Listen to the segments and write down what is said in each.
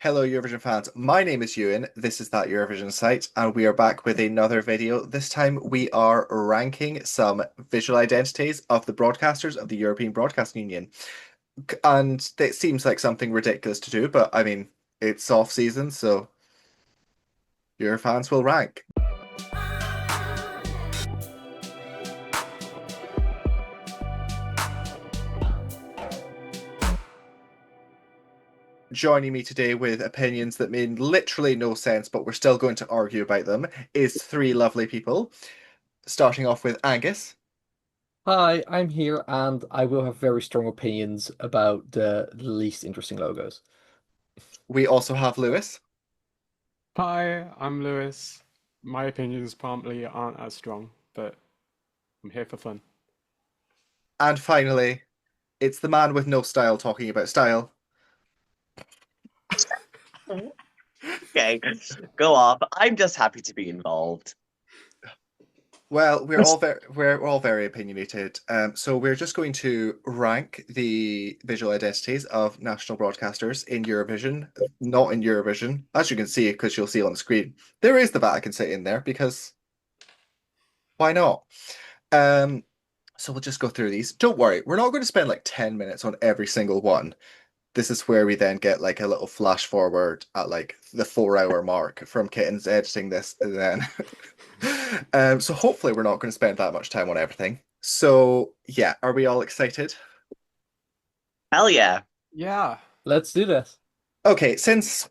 Hello, Eurovision fans. My name is Euan. This is That Eurovision Site, and we are back with another video. This time we are ranking some visual identities of the broadcasters of the European Broadcasting Union. And it seems like something ridiculous to do, but I mean, it's off season, so your fans will rank. Joining me today with opinions that made literally no sense, but we're still going to argue about them, is three lovely people. Starting off with Angus. Hi, I'm here and I will have very strong opinions about the least interesting logos. We also have Lewis. Hi, I'm Lewis. My opinions probably aren't as strong, but I'm here for fun. And finally, it's the man with no style talking about style. Okay, go off. I'm just happy to be involved. Well, we're all very opinionated. So we're just going to rank the visual identities of national broadcasters in Eurovision, not in Eurovision. As you can see, because you'll see on the screen, there is the Vatican City in there because why not? Um, so we'll just go through these. Don't worry, we're not going to spend like 10 minutes on every single one. This is where we then get like a little flash forward at like the 4 hour mark from Kittens editing this and then. So hopefully we're not going to spend that much time on everything. So yeah, are we all excited? Hell yeah. Yeah. Let's do this. Okay, since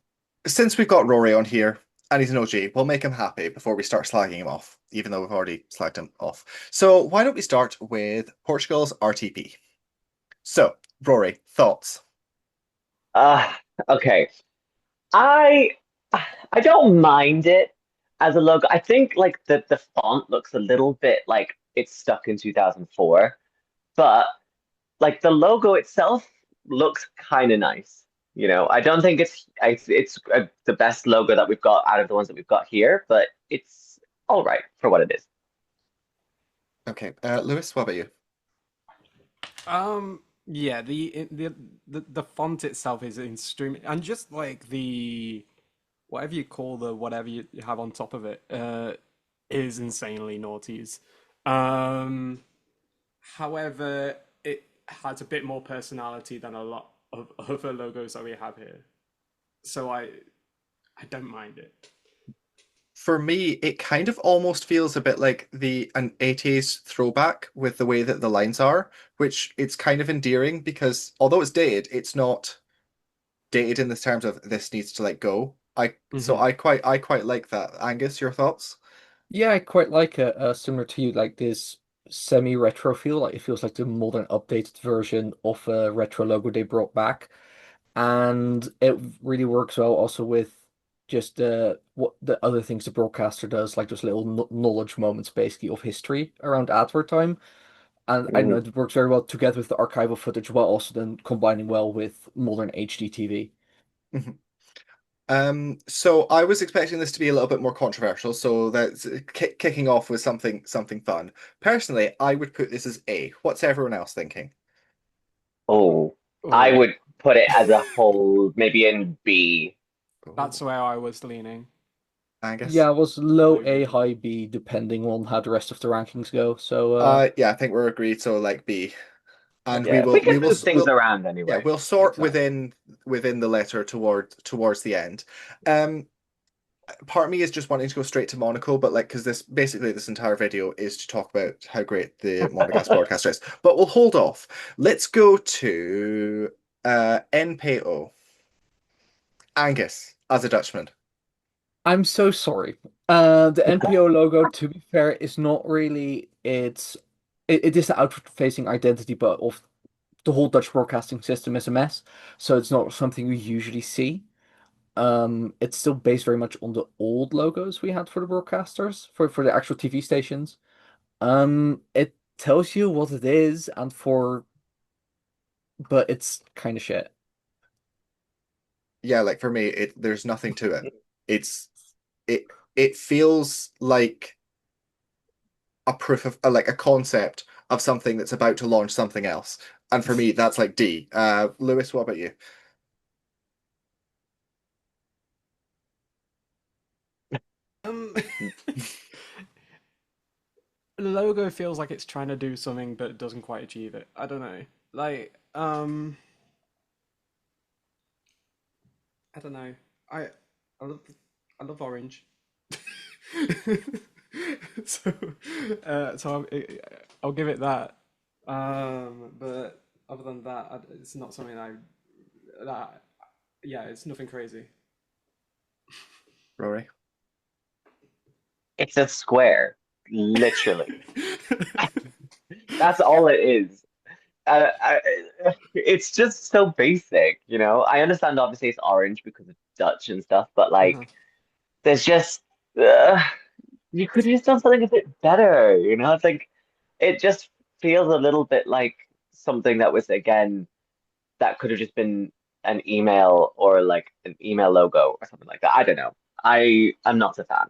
we've got Rory on here and he's an OG, we'll make him happy before we start slagging him off, even though we've already slagged him off. So why don't we start with Portugal's RTP? So, Rory, thoughts? Uh, okay. I I don't mind it as a logo. I think like the font looks a little bit like it's stuck in 2004, but like the logo itself looks kind of nice. I don't think it's the best logo that we've got out of the ones that we've got here, but it's all right for what it is. Okay, Lewis, what about you? Yeah, the font itself is extreme, and just like the whatever you call the whatever you have on top of it, is insanely naughties. Um, However, it has a bit more personality than a lot of other logos that we have here. So I don't mind it. For me, it kind of almost feels a bit like the an 80s throwback with the way that the lines are, which it's kind of endearing because although it's dated, it's not dated in the terms of this needs to like go. I quite like that. Angus, your thoughts? Yeah, I quite like it. Similar to you, like this semi-retro feel. Like it feels like the modern, updated version of a retro logo they brought back, and it really works well also with just what the other things the broadcaster does, like those little knowledge moments, basically of history around advert time. And I know Mm. it works very well together with the archival footage, while also then combining well with modern HD TV. Mhm. So I was expecting this to be a little bit more controversial, so that's kicking off with something fun. Personally, I would put this as A. What's everyone else thinking? Oh, I Oh, would put it as a whole, maybe in B. Oh, that's where I was leaning. Angus? Yeah, it was low I A, agree. high B, depending on how the rest of the rankings go. So, Yeah, I think we're agreed. So like B, and we Yeah, will we we can will move things we'll around yeah anyway. we'll sort exactly. within the letter towards the end. Um, Part of me is just wanting to go straight to Monaco, but like because this entire video is to talk about how great the Monegasque broadcaster is. But we'll hold off. Let's go to NPO. Angus as a Dutchman. I'm so sorry. The NPO logo, to be fair, is not really it is the outward-facing identity, but of the whole Dutch broadcasting system is a mess. So it's not something we usually see. It's still based very much on the old logos we had for the broadcasters, for the actual TV stations. It tells you what it is, but it's kind of shit. Yeah, like for me, there's nothing to it. It's it feels like a proof of like a concept of something that's about to launch something else. And for me, that's like D. Lewis, what about you? The logo feels like it's trying to do something but it doesn't quite achieve it. I don't know. Like, I don't know. I I love I love orange. so I'll give it that. But other than that, it's not something that yeah, it's nothing crazy. Rory. It's a square, literally. That's all it is. It's just so basic, you know. I understand obviously it's orange because it's Dutch and stuff, but Uh-huh. like, there's just uh, you could have just done something a bit better, you know. It's like it just feels a little bit like something that was again that could have just been an email or like an email logo or something like that. I don't know. I'm not a fan.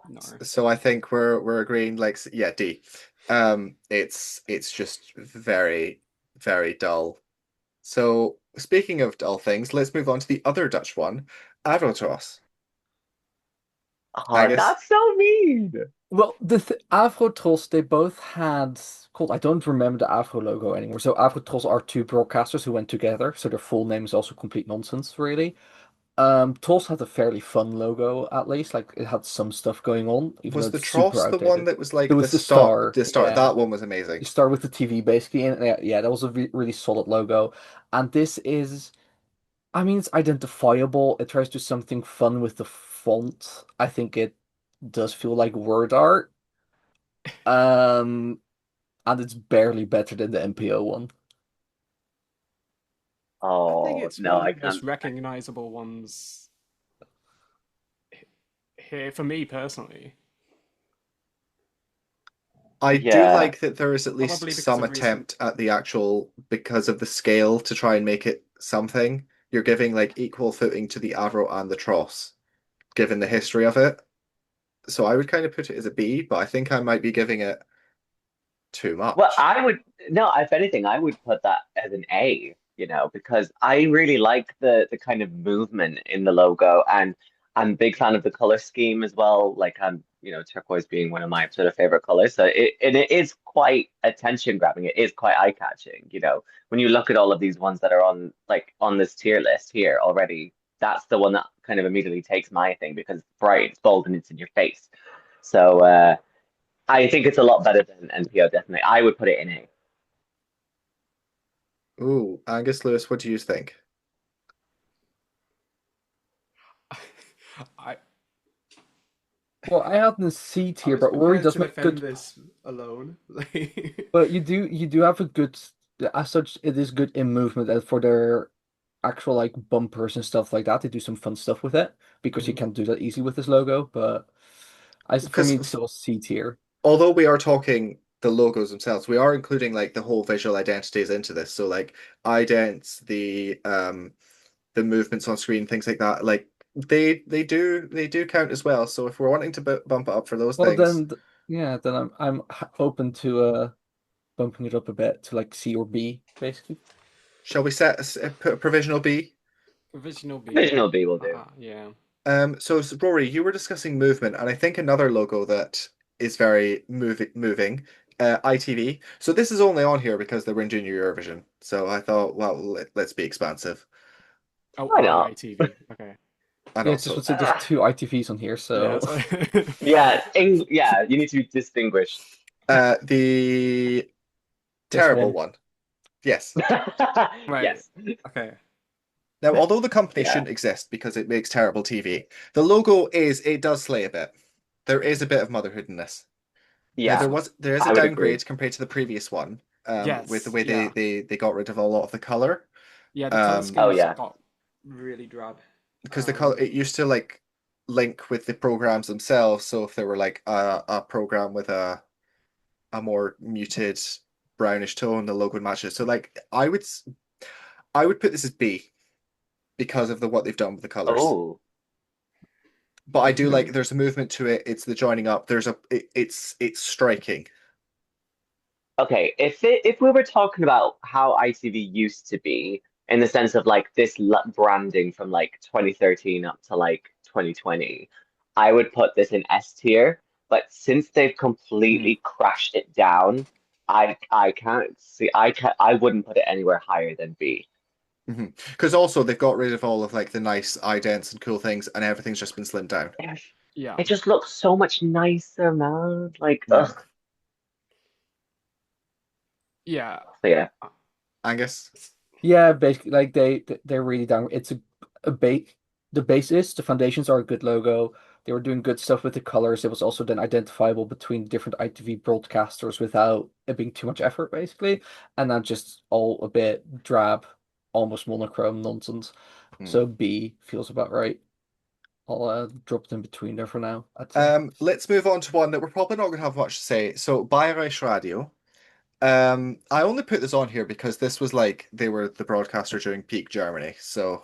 No. So I think we're agreeing, like, yeah, D. It's just very, very dull. So speaking of dull things, let's move on to the other Dutch one, Avrotros. Oh, Angus, that's so mean. Well, Avro Trolls, they both had called I don't remember the Avro logo anymore. So Avro Trolls are two broadcasters who went together, so their full name is also complete nonsense, really. Trolls had a fairly fun logo, at least. Like it had some stuff going on, even though was the it's super Tross the one outdated. that was There like was the star, the start? yeah. That one was amazing. You start with the TV basically, and yeah, that was a re really solid logo. And this is, I mean, it's identifiable. It tries to do something fun with the font. I think it does feel like word art. Um, and it's barely better than the NPO one. I think Oh it's no, one of I the most can't. recognizable ones here for me personally. I do Yeah. like that there is at least Probably because some of recent. attempt at the actual, because of the scale, to try and make it something. You're giving like equal footing to the Avro and the Tross, given the history of it. So I would kind of put it as a B, but I think I might be giving it too Well, much. I would no, if anything, I would put that as an A, you know, because I really like the kind of movement in the logo and I'm a big fan of the color scheme as well. Like I'm, you know, turquoise being one of my sort of favorite colors. So it is quite attention grabbing. It is quite eye-catching, you know. When you look at all of these ones that are on like on this tier list here already, that's the one that kind of immediately takes my thing because it's bright, it's bold, and it's in your face. So I think it's a lot better than NPO, definitely. I would put it in A. Ooh, Angus Lewis, what do you think? I Well, I had the C I tier, was but Rory prepared does to make defend good. this alone. But you do have a good, as such, it is good in movement and for their actual like bumpers and stuff like that. They do some fun stuff with it because you Mhm. can't do that easy with this logo. But for me, Because it's still C tier. although we are talking the logos themselves, we are including like the whole visual identities into this. So like idents, the movements on screen, things like that. Like they do count as well. So if we're wanting to bump it up for those Well, things, then, yeah, then I'm open to bumping it up a bit to like C or B, basically. shall we put a provisional B? Provisional B. Original B will do. Yeah. So Rory, you were discussing movement, and I think another logo that is very moving, ITV. So this is only on here because they were in Junior Eurovision. So I thought, well, let's be expansive, Oh, Why not? IITV. Okay. and Yeah, just also would say there's Uh, two ITVs on here, Yeah. so So... yeah, you need to be distinguished. the this terrible one. one. Yes. Right. Yes. Okay. Now, although the company Yeah. shouldn't exist because it makes terrible TV, the logo it does slay a bit. There is a bit of motherhood in this. Now Yeah, there is a I would agree. downgrade compared to the previous one, with the Yes. way Yeah. they got rid of a lot of the color. Yeah. The color Um, Oh schemes yeah. got really drab. because the color it used to like link with the programs themselves. So if there were like a program with a more muted brownish tone, the logo would match it. So like I would put this as B because of what they've done with the colors. Oh. But I do like Hmm. there's a movement to it. It's the joining up. It's striking. Okay, if we were talking about how ITV used to be, in the sense of like this branding from like 2013 up to like 2020, I would put this in S tier. But since they've completely crashed it down, I can't see I wouldn't put it anywhere higher than B. Because also they've got rid of all of like the nice idents and cool things, and everything's just been slimmed down. Yeah. It just looks so much nicer, man. Like, Yeah. ugh. Yeah. So yeah. Angus? Yeah, basically, like they're really down. It's a base. The basis, the foundations are a good logo. They were doing good stuff with the colors. It was also then identifiable between different ITV broadcasters without it being too much effort, basically. And then just all a bit drab, almost monochrome nonsense. So B feels about right. I'll drop it in between there for now, I'd say. Let's move on to one that we're probably not going to have much to say. So, Bayerisch Radio. I only put this on here because this was like they were the broadcaster during peak Germany, so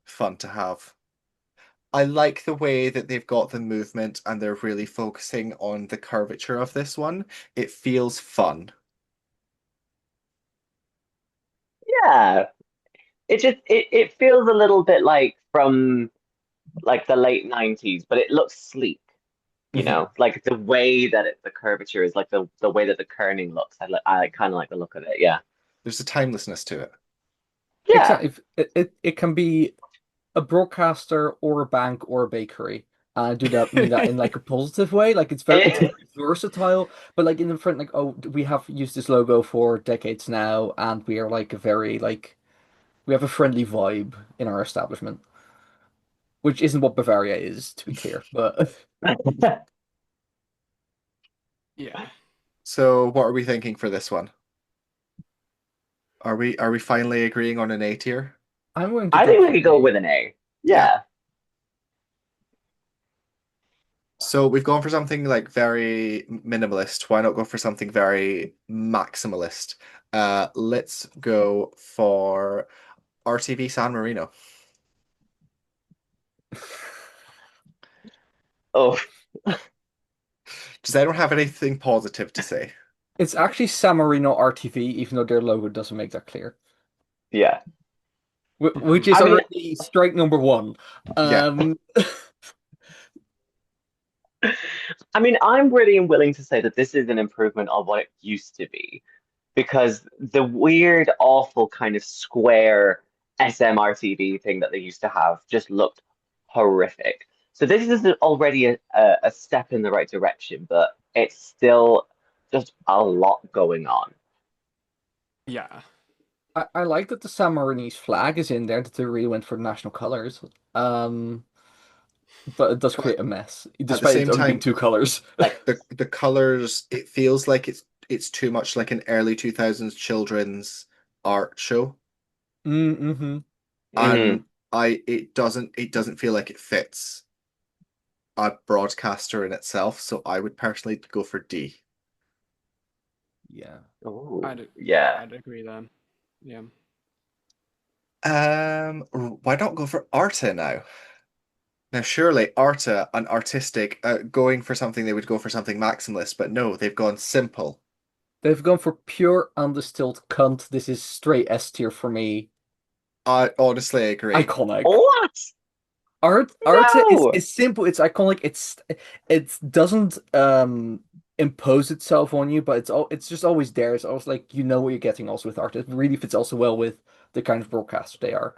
fun to have. I like the way that they've got the movement and they're really focusing on the curvature of this one. It feels fun. Yeah. It feels a little bit like from like the late 90s, but it looks sleek. You know, like the way that the curvature is, like the way that the kerning looks. I kind of like the look of it. Yeah. There's a timelessness to it. Yeah. Exactly. It can be a broadcaster or a bank or a bakery. And I do that mean that in like a positive way. Like it's very versatile, but like in the front, like, oh, we have used this logo for decades now, and we are like a very like we have a friendly vibe in our establishment, which isn't what Bavaria is, to be clear. But Yeah. So, what are we thinking for this one? Are we finally agreeing on an A tier? I'm willing to I go think we for could go A. with an A. Yeah. Yeah. So we've gone for something like very minimalist. Why not go for something very maximalist? Let's go for RTV San Marino. Oh, Does anyone have anything positive to say? It's actually San Marino RTV, even though their logo doesn't make that clear. yeah. Which is I mean, already strike number one. Yeah. I'm ready and willing to say that this is an improvement on what it used to be, because the weird, awful kind of square SMRTV thing that they used to have just looked horrific. So this is already a step in the right direction, but it's still just a lot going on. Yeah. I like that the San Marinese flag is in there, that they really went for the national colors. But it does But create a mess, at the despite it same only being time, two colors. Like, the colors, it feels like it's too much like an early 2000s children's art show. Mm-hmm. mhm. And it doesn't feel like it fits a broadcaster in itself, so I would personally go for D. Yeah. Oh, I'd yeah. I'd agree there. Yeah. Why not go for Arta now? Now, surely Arta, an artistic, going for something, they would go for something maximalist, but no, they've gone simple. They've gone for pure undistilled cunt. This is straight S tier for me. I honestly agree. Iconic. What? Arte No. is simple. It's iconic. It doesn't impose itself on you, but it's just always there. It's always like you know what you're getting also with art. It really fits also well with the kind of broadcaster they are.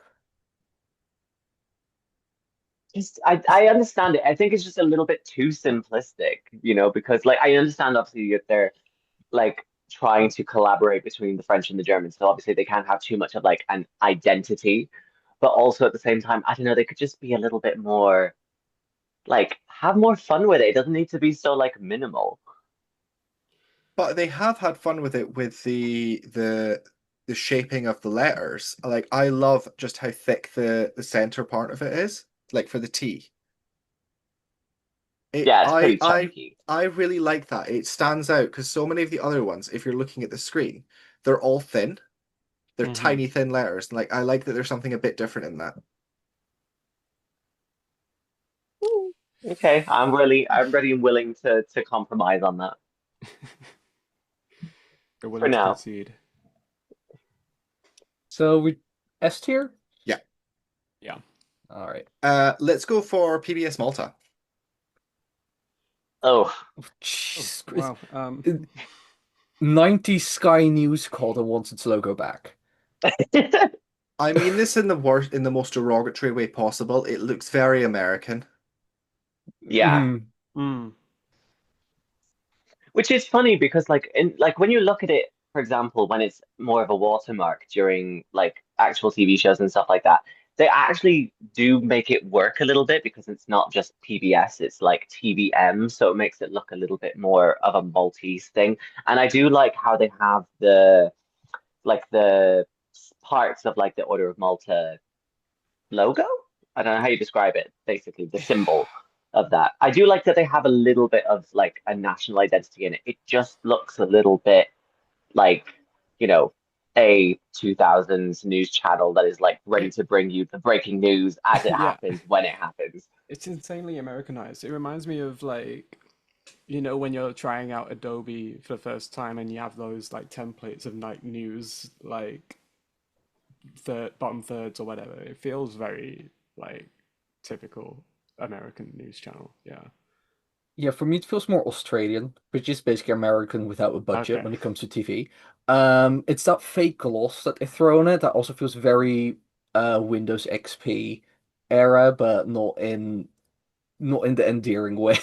Just I understand it. I think it's just a little bit too simplistic, because like I understand obviously that they're like trying to collaborate between the French and the Germans, so obviously they can't have too much of like an identity, but also at the same time, I don't know, they could just be a little bit more like have more fun with it. It doesn't need to be so like minimal. But they have had fun with it with the shaping of the letters. Like I love just how thick the center part of it is, like for the T. It Yeah, it's I pretty I chunky. I really like that. It stands out because so many of the other ones, if you're looking at the screen, they're all thin. They're Hmm. tiny thin letters. Like I like that there's something a bit different in that. Okay, I'm ready and willing to compromise on that You're for willing to now. concede. So we S tier? Yeah. Yeah. All right. Let's go for PBS Malta. Oh, Oh, Jeez. wow. 90s Sky News called and wants its logo back. I mean this in the most derogatory way possible. It looks very American. yeah. Mhm. Mm. Which is funny because like when you look at it, for example, when it's more of a watermark during like actual TV shows and stuff like that, they actually do make it work a little bit because it's not just PBS, it's like TVM, so it makes it look a little bit more of a Maltese thing. And I do like how they have the parts of like the Order of Malta logo. I don't know how you describe it, basically the symbol of that. I do like that they have a little bit of like a national identity in it. It just looks a little bit like, you know, a 2000s news channel that is like ready It, to bring you the breaking news as it yeah, happens when it happens. it's insanely Americanized. It reminds me of like, you know, when you're trying out Adobe for the first time and you have those like templates of like news, like bottom thirds or whatever. It feels very like typical American news channel. Yeah. Yeah, for me it feels more Australian, which is basically American without a budget Okay. when it comes to TV. It's that fake gloss that they throw on it that also feels very Windows XP era, but not in the endearing way.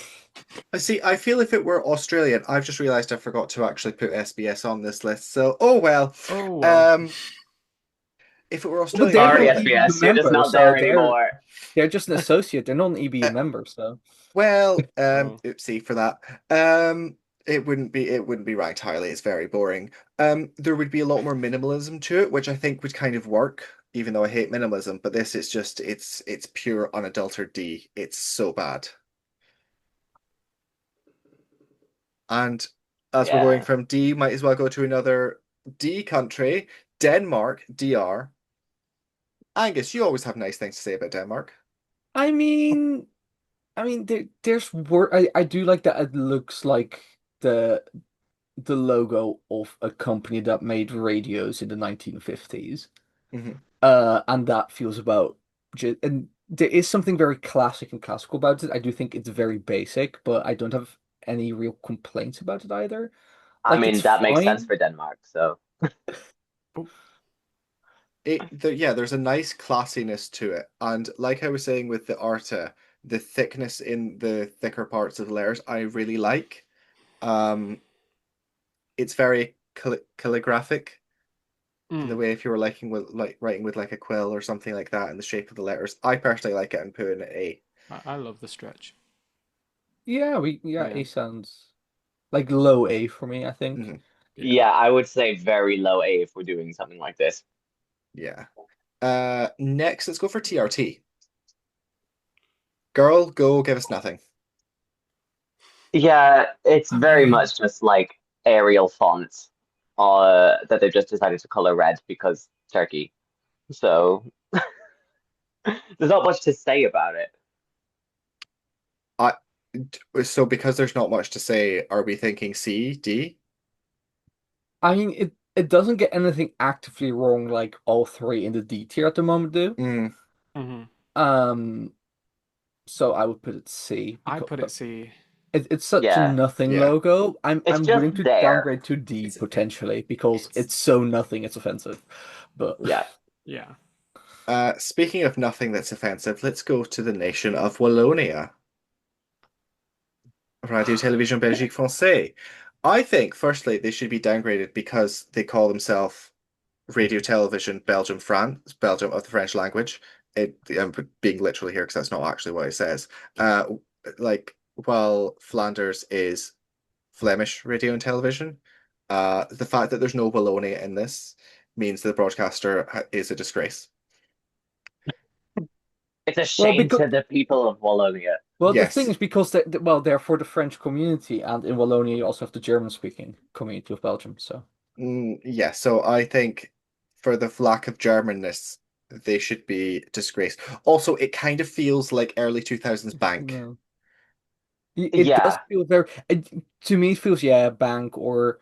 I see. I feel if it were Australian, I've just realized I forgot to actually put SBS on this list. So, oh well. Oh well. Um, if it were But Australian, they're I'd not Sorry, an go. EBU SBS, you're just member, not so there they're anymore. they're just an associate. They're not an EBU Uh, member, so well, Oh. oopsie for that. Um, it wouldn't be ranked highly. It's very boring. There would be a lot more minimalism to it, which I think would kind of work, even though I hate minimalism. But this is just it's pure unadulterated D. It's so bad. And as we're going Yeah. from D, might as well go to another D country, Denmark, DR. Angus, you always have nice things to say about Denmark. I mean, there's work. I do like that. It looks like the logo of a company that made radios in the 1950s. Hmm. And that feels about and there is something very classic and classical about it. I do think it's very basic, but I don't have any real complaints about it either. I Like it's mean, that makes sense fine. for Denmark, so Oh, Yeah, there's a nice classiness to it. And like I was saying with the Arta, the thickness in the thicker parts of the layers, I really like. Um, it's very calligraphic in the mm. way if you were liking with like writing with like a quill or something like that in the shape of the letters. I personally like it and put in an A. I love the stretch. Yeah, Yeah. A sounds like low A for me, I think. Mhm. Yeah. yeah, I would say very low A if we're doing something like this. Yeah. Next, let's go for TRT. Girl, go give us nothing. Yeah, it's I very mean, much just like Arial fonts that they've just decided to color red because Turkey. So there's not much to say about it. I so because there's not much to say, are we thinking C, D? it doesn't get anything actively wrong like all three in the D tier at the moment do. Mm, Hmm. Um, so I would put it C I because put it C. it's such a Yeah, nothing yeah. logo. it's I'm just willing to there. downgrade to D It's potentially because it's it's so nothing, it's offensive. But Yeah. yeah. Speaking of nothing that's offensive, let's go to the nation of Wallonia. Radio Télévision Belgique Français. I think, firstly, they should be downgraded because they call themselves Radio Television Belgium France, Belgium of the French language. I'm being literally here because that's not actually what it says. Uh, like while Flanders is Flemish radio and television, the fact that there's no Wallonia in this means the broadcaster is a disgrace. It's a well, shame because to the people of Wallonia. the thing Yes. is because they're for the French community, and in Wallonia you also have the German-speaking community of Belgium. So Yeah, so I think for the lack of Germanness, they should be disgraced. Also, it kind of feels like early 2000s bank. no, it does Yeah, feel to me it feels bank or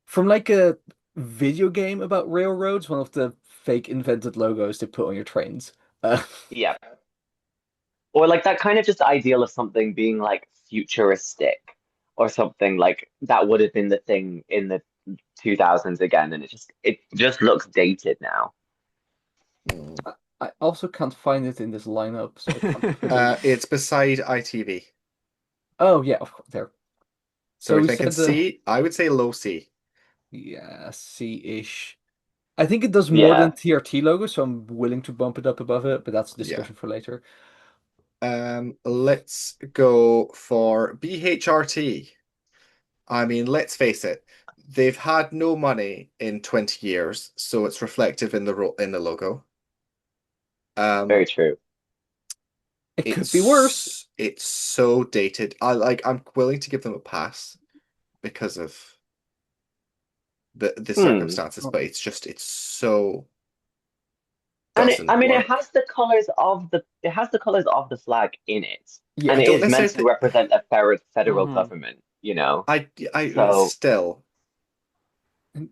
from like a video game about railroads, one of the fake invented logos they put on your trains. Uh, Yeah. Or like that kind of just ideal of something being like futuristic or something like that would have been the thing in the 2000s again, and it just looks dated now. Mm. I also can't find it in this lineup, so I can't really. It's beside ITV. Oh yeah, of course, there. So So we're we thinking said the C. I would say low C. yeah C-ish. I think it does more than Yeah, TRT logo, so I'm willing to bump it up above it, but that's a Yeah. discussion for later. Let's go for BHRT. I mean, let's face it, they've had no money in 20 years, so it's reflective in the logo. very Um, true. It could be worse. it's so dated. I'm willing to give them a pass because of the Hmm. circumstances, but it's so And doesn't I mean, it work. has the colors of the flag in it, Yeah, and I it don't is meant necessarily to think represent a federal Hmm. government, you know. I So still and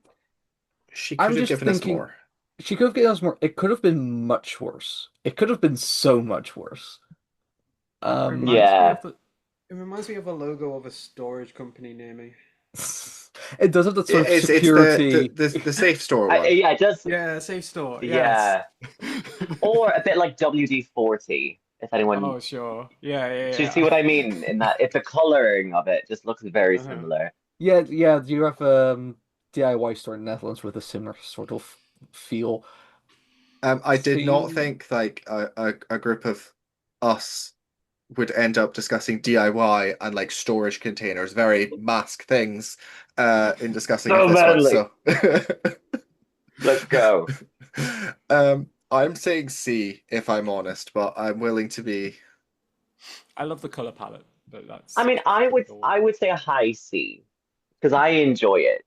she I'm could have just given us thinking more. she could have given us more. It could have been much worse. It could have been so much worse. It Um, reminds me yeah, of the. It reminds me of a logo of a storage company near me. it does have that sort of It's security. the safe store one. yeah, it does. Yeah, safe store. Yes. Yeah, or a bit like WD-40, if anyone. Oh, sure. Yeah, Do you yeah, see yeah. what I mean? In that, if the coloring of it just looks very Uh-huh. similar. Yeah, yeah. You have DIY store in the Netherlands with a similar sort of feel. I did not See, think like a group of us would end up discussing DIY and like storage containers, very mask things, in discussing of So this one. manly. So, Let's go. I'm saying C if I'm honest, but I'm willing to be. I love the color palette, but I that's mean, I would all. I would say a high C because I enjoy it.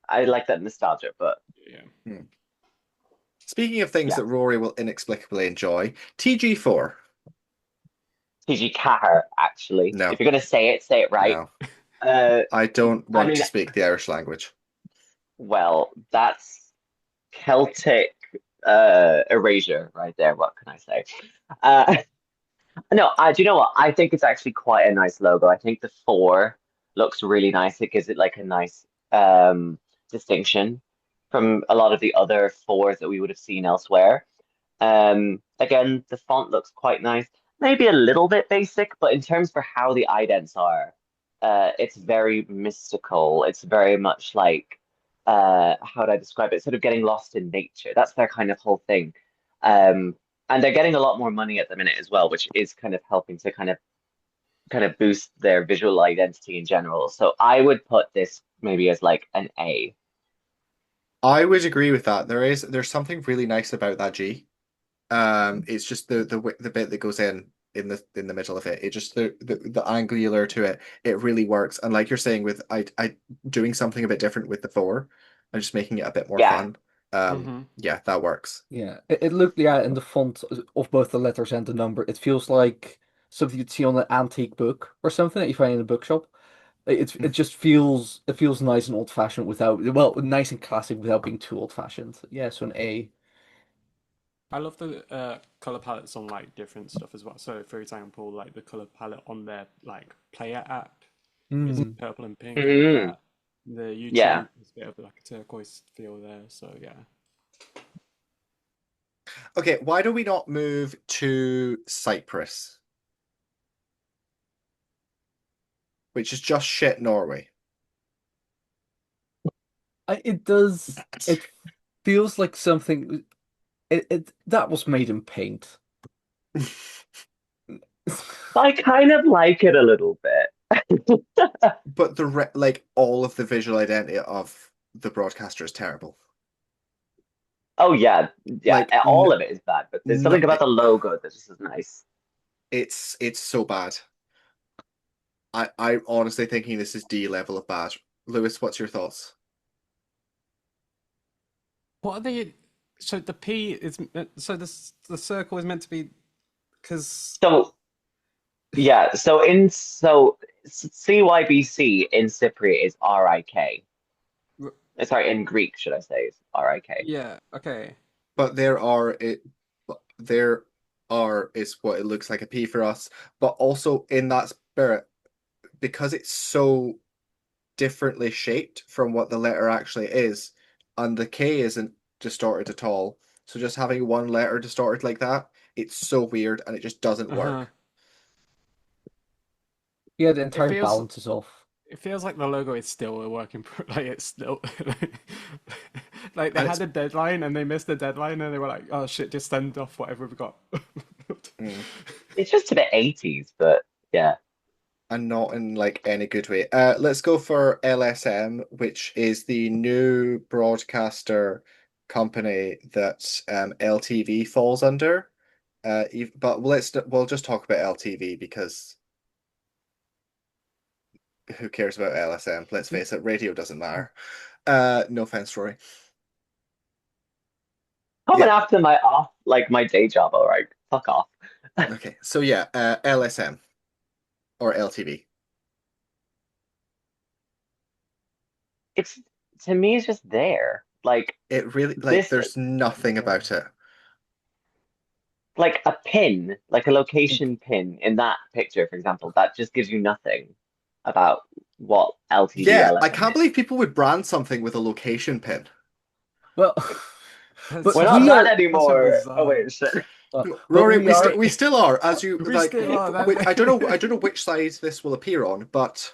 I like that nostalgia, but Yeah. Hmm. Speaking of things yeah, that Rory will inexplicably enjoy, TG4. TG Cahar actually. No, If you're gonna say it right. no. Uh, I don't I want mean, to speak the Irish language. well, that's Celtic erasure right there. What can I say? Uh, no, do you know what? I think it's actually quite a nice logo. I think the four looks really nice. It gives it like a nice distinction from a lot of the other fours that we would have seen elsewhere. Again, the font looks quite nice. Maybe a little bit basic, but in terms for how the idents are, it's very mystical. It's very much like, how do I describe it? Sort of getting lost in nature. That's their kind of whole thing. Um, and they're getting a lot more money at the minute as well, which is kind of helping to kind of boost their visual identity in general. So I would put this maybe as like an A. I would agree with that. There's something really nice about that G. It's just the bit that goes in the middle of it. It just the angular to it. It really works. And like you're saying, with I doing something a bit different with the four and just making it a bit more Yeah. fun. Mm-hmm. Yeah, that works. yeah, it looked yeah, and the font of both the letters and the number, it feels like something you'd see on an antique book or something that you find in a bookshop. It just feels nice and old fashioned without well, nice and classic without being too old fashioned. Yeah, so an A. I love the color palettes on like different stuff as well. So, for example, like the color palette on their like player app is Mm. purple and pink. I love Mhm. that. The Yeah. YouTube is a bit of like a turquoise feel there. So yeah. Okay, why do we not move to Cyprus, which is just shit Norway? It does. It feels like something. It that was made in paint. I kind of like it a little bit. But like all of the visual identity of the broadcaster is terrible. Oh yeah, yeah. Like All of it is bad, but there's no, something about the logo that just is nice. it's so bad. I'm honestly thinking this is D level of bad. Lewis, what's your thoughts? What are they? So the P is so the circle is meant to be because So yeah, CYBC in Cypriot is RIK. Sorry, in Greek, should I say, is RIK. yeah, okay. But there are it there is what it looks like a P for us, but also in that spirit, because it's so differently shaped from what the letter actually is, and the K isn't distorted at all. So just having one letter distorted like that, it's so weird and it just doesn't work. Yeah, the It entire feels balance is off. it feels like the logo is still a work in like it's still like they And had a deadline and they missed the deadline and they were like, oh shit, just send off whatever we've got. It's just a bit 80s, but yeah. and not in like any good way. Let's go for LSM, which is the new broadcaster company that LTV falls under. But we'll just talk about LTV because who cares about LSM? Let's face it, radio doesn't matter. No offense, Rory. Coming Yeah. after my day job, all right. Fuck off. Okay. So yeah, LSM or LTV. It's to me, it's just there. Like It really this, there's nothing about it. like a pin, like a location pin in that picture, for example, that just gives you nothing about what LTV Yeah, I LSM can't is. believe people would brand something with a location pin. Well, That's but We're such not we that are such a anymore. Oh bizarre. wait, shit. but Rory, we are we still are, as you We like. still are. I don't know which side this will appear on, but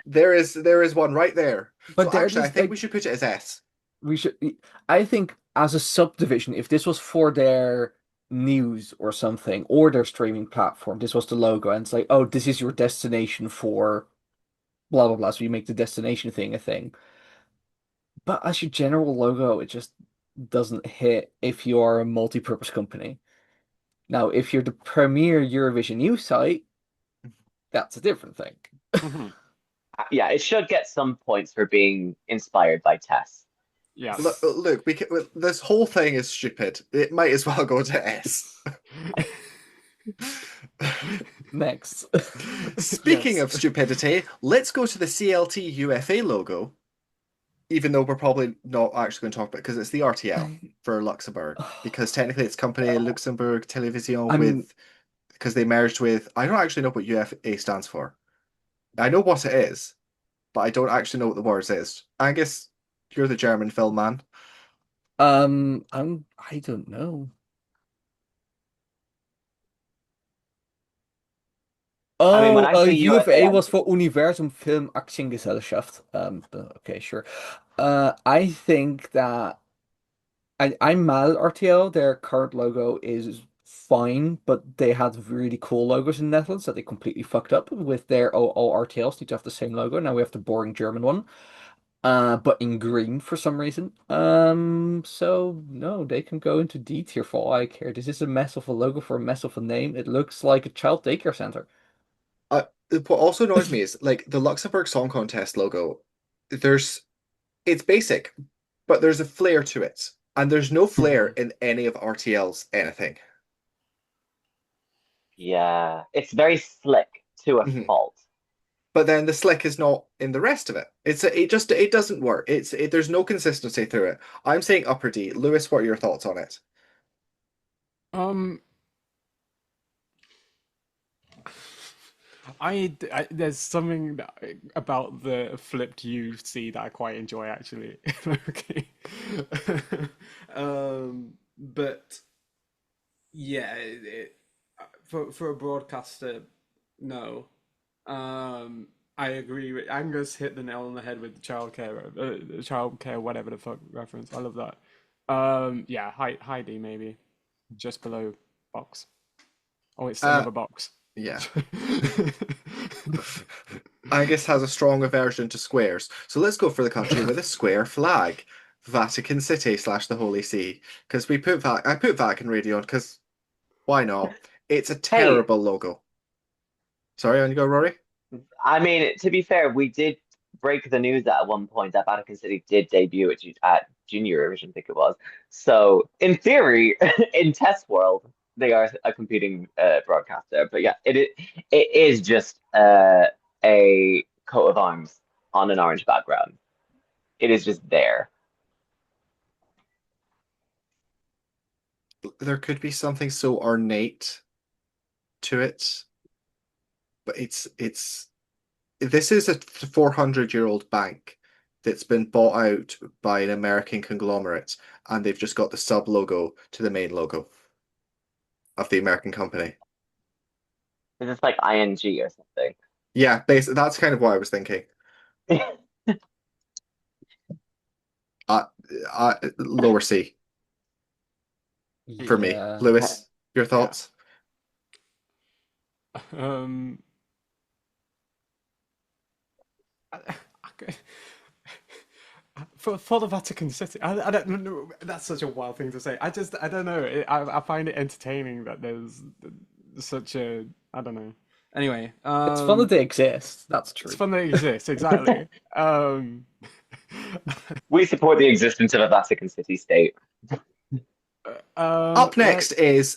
there is one right there. So but they're actually, I just think we like should put it as S. we should I think as a subdivision, if this was for their news or something or their streaming platform, this was the logo and it's like, oh, this is your destination for blah blah blah. So you make the destination thing a thing. But as your general logo, it just doesn't hit if you are a multi-purpose company. Now, if you're the premier Eurovision news site, that's a different thing. Mhm. Yeah, it should get some points for being inspired by TES. Yes. Look, this whole thing is stupid. It might as well go to S. Next. Speaking Yes. of stupidity, let's go to the CLT UFA logo. Even though we're probably not actually going to talk about it because it's the RTL for Luxembourg. Because technically it's company Luxembourg Television I'm because they merged with, I don't actually know what UFA stands for. I know what it is, but I don't actually know what the words is. Angus, you're the German film man. I don't know. I mean, when Oh, I see USA, UFA I'm was for Universum Film Aktiengesellschaft. Okay, sure. I think that I'm mad at RTL. Their current logo is fine, but they had really cool logos in the Netherlands that they completely fucked up with their all RTLs need to have the same logo. Now we have the boring German one. But in green for some reason. So no, they can go into D tier for all I care. This is a mess of a logo for a mess of a name. It looks like a child daycare center. What also annoys me is like the Luxembourg Song Contest logo. There's it's basic, but there's a flair to it, and there's no flair Mhm. in any of RTL's anything. yeah, it's very slick to a Mhm. fault. But then the slick is not in the rest of it. It doesn't work. There's no consistency through it. I'm saying upper D. Lewis, what are your thoughts on it? Um, there's something about the flipped UC that I quite enjoy actually. Okay. But yeah, for a broadcaster, no. I agree with Angus hit the nail on the head with the childcare, whatever the fuck reference. I love that. Yeah, high D maybe, just below box. Oh, it's Uh, another box. yeah. Angus has a strong aversion to squares, so let's go for the country with a square flag, Vatican City slash the Holy See. Because I put Vatican Radio on because why not? It's a Hey, terrible logo. Sorry, on you go, Rory. I mean, to be fair, we did break the news that at one point that Vatican City did debut at Junior Eurovision, I think it was. So, in theory, in test world, they are a competing broadcaster. But yeah, it is just a coat of arms on an orange background. It is just there. there could be something so ornate to it, but this is a 400-year-old bank that's been bought out by an American conglomerate, and they've just got the sub logo to the main logo of the American company. Is this like ING or something? Yeah, basically, that's kind of what I was thinking. Uh, Lower C for me. Yeah. Lewis, your Yeah. thoughts? Um, okay. For the Vatican City, I don't know. That's such a wild thing to say. I don't know. I find it entertaining that there's such a, I don't know. Anyway, It's fun that they exist. That's it's true. fun that it exists, exactly. We support the existence of a Vatican City state. Up like, next is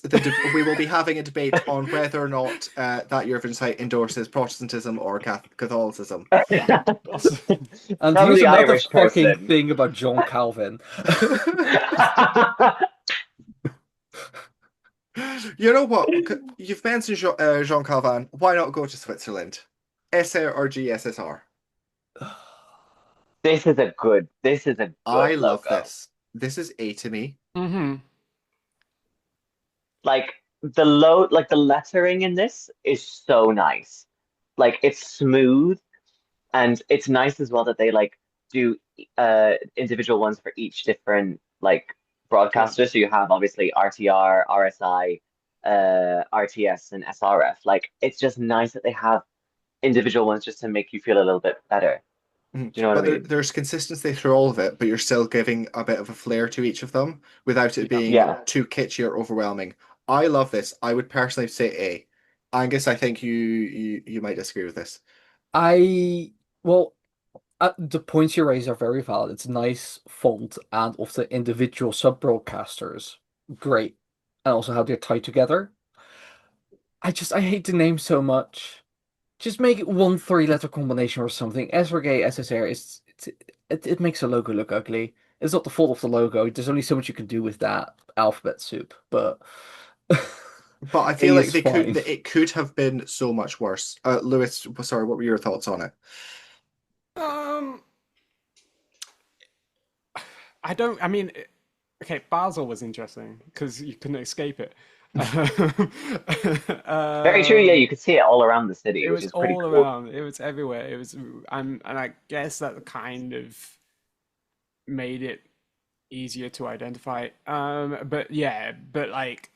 we will be having a debate on whether or not that Eurovision site endorses Protestantism or Catholicism. And From here's the another Irish fucking person. thing about John Calvin. You know what? You've mentioned Jean Calvin. Why not go to Switzerland? SR or GSSR? This is a good I love logo. this. This is A to me. mm-hmm. Like the lettering in this is so nice. Like it's smooth and it's nice as well that they like do individual ones for each different like Yeah. broadcaster. So you have obviously RTR, RSI, RTS, and SRF. Like it's just nice that they have individual ones just to make you feel a little bit better. Mhm. Do you know what I But mean? there's consistency through all of it, but you're still giving a bit of a flair to each of them without it Yeah. being Yeah. too kitschy or overwhelming. I love this. I would personally say A. Angus, I think you might disagree with this. Well, the points you raise are very valid. It's nice font and of the individual sub-broadcasters. Great. And also how they're tied together. I hate the name so much. Just make it one three-letter combination or something. SRG, SSR, it makes a logo look ugly. It's not the fault of the logo. There's only so much you can do with that alphabet soup, but But I A feel like is fine. it could have been so much worse. Lewis, sorry, what were your thoughts on it? Um, I don't. I mean, okay, Basel was interesting because you couldn't escape it. Very true. Yeah, Um, you could see it all around the city, it which was is pretty all cool. around. It was everywhere. It was, and I guess that kind of made it easier to identify. But yeah, but like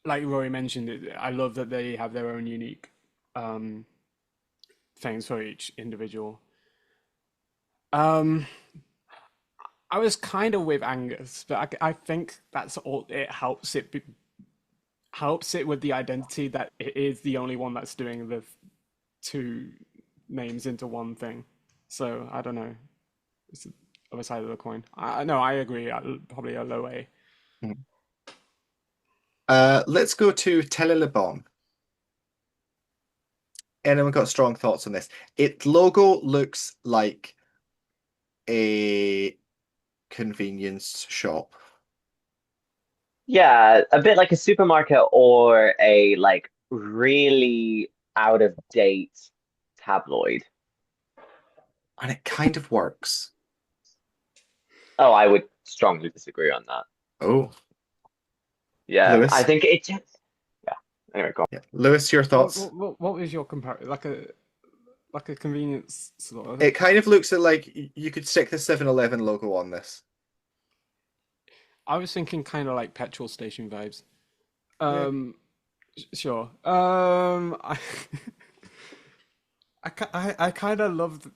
Rory mentioned, I love that they have their own unique um things for each individual. Um, I was kind of with Angus, but I think that's all. It helps it with the identity that it is the only one that's doing the two names into one thing. So I don't know. It's the other side of the coin. I no, I agree. Probably a low A. Mhm. Let's go to Tele Le Bon. Anyone got strong thoughts on this? Its logo looks like a convenience shop. Yeah, a bit like a supermarket or a like really out of date tabloid. And it kind of works. Oh, I would strongly disagree on that. Oh, Yeah, I Lewis? think it just, yeah. Anyway, go on. Yeah. Lewis, your What thoughts? what was your comparison? Like a convenience store? It kind of looks at like you could stick the 7-Eleven logo on this. I was thinking kind of like petrol station vibes. Yeah. Sure. I kind of love.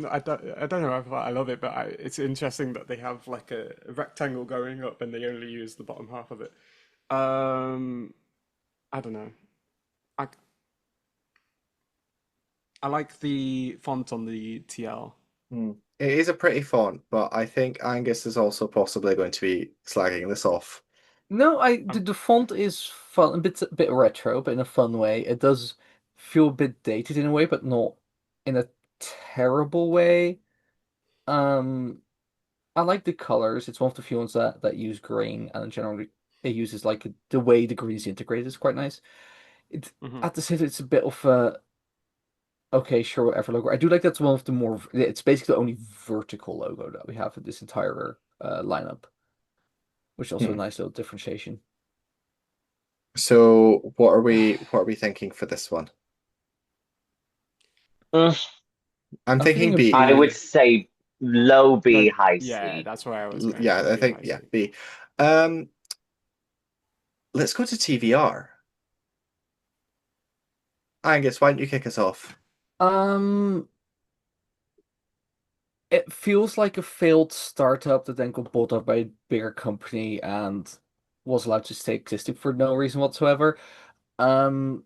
I don't know if I love it, but it's interesting that they have like a rectangle going up and they only use the bottom half of it. Um, I don't know. I I like the font on the TL. Hmm. It is a pretty font, but I think Angus is also possibly going to be slagging this off. No, Um, the font is fun, a bit retro, but in a fun way. It does feel a bit dated in a way, but not in a terrible way. Um, I like the colors. It's one of the few ones that use green and generally it uses like the way the greens integrate is quite nice. Mhm. At the same time, it's a bit of a okay, sure, whatever logo. I do like that's one of the more. It's basically the only vertical logo that we have in this entire lineup, which is also a Hmm. nice little differentiation. So what are we thinking for this one? Mm, I'm I'm thinking thinking a B. I would B. say low B, Low, high yeah, C. that's where I was going. Yeah, Low I B, think high yeah, C. B. Um, let's go to TVR. Angus, why don't you kick us off? Um, it feels like a failed startup that then got bought up by a bigger company and was allowed to stay existing for no reason whatsoever. Um,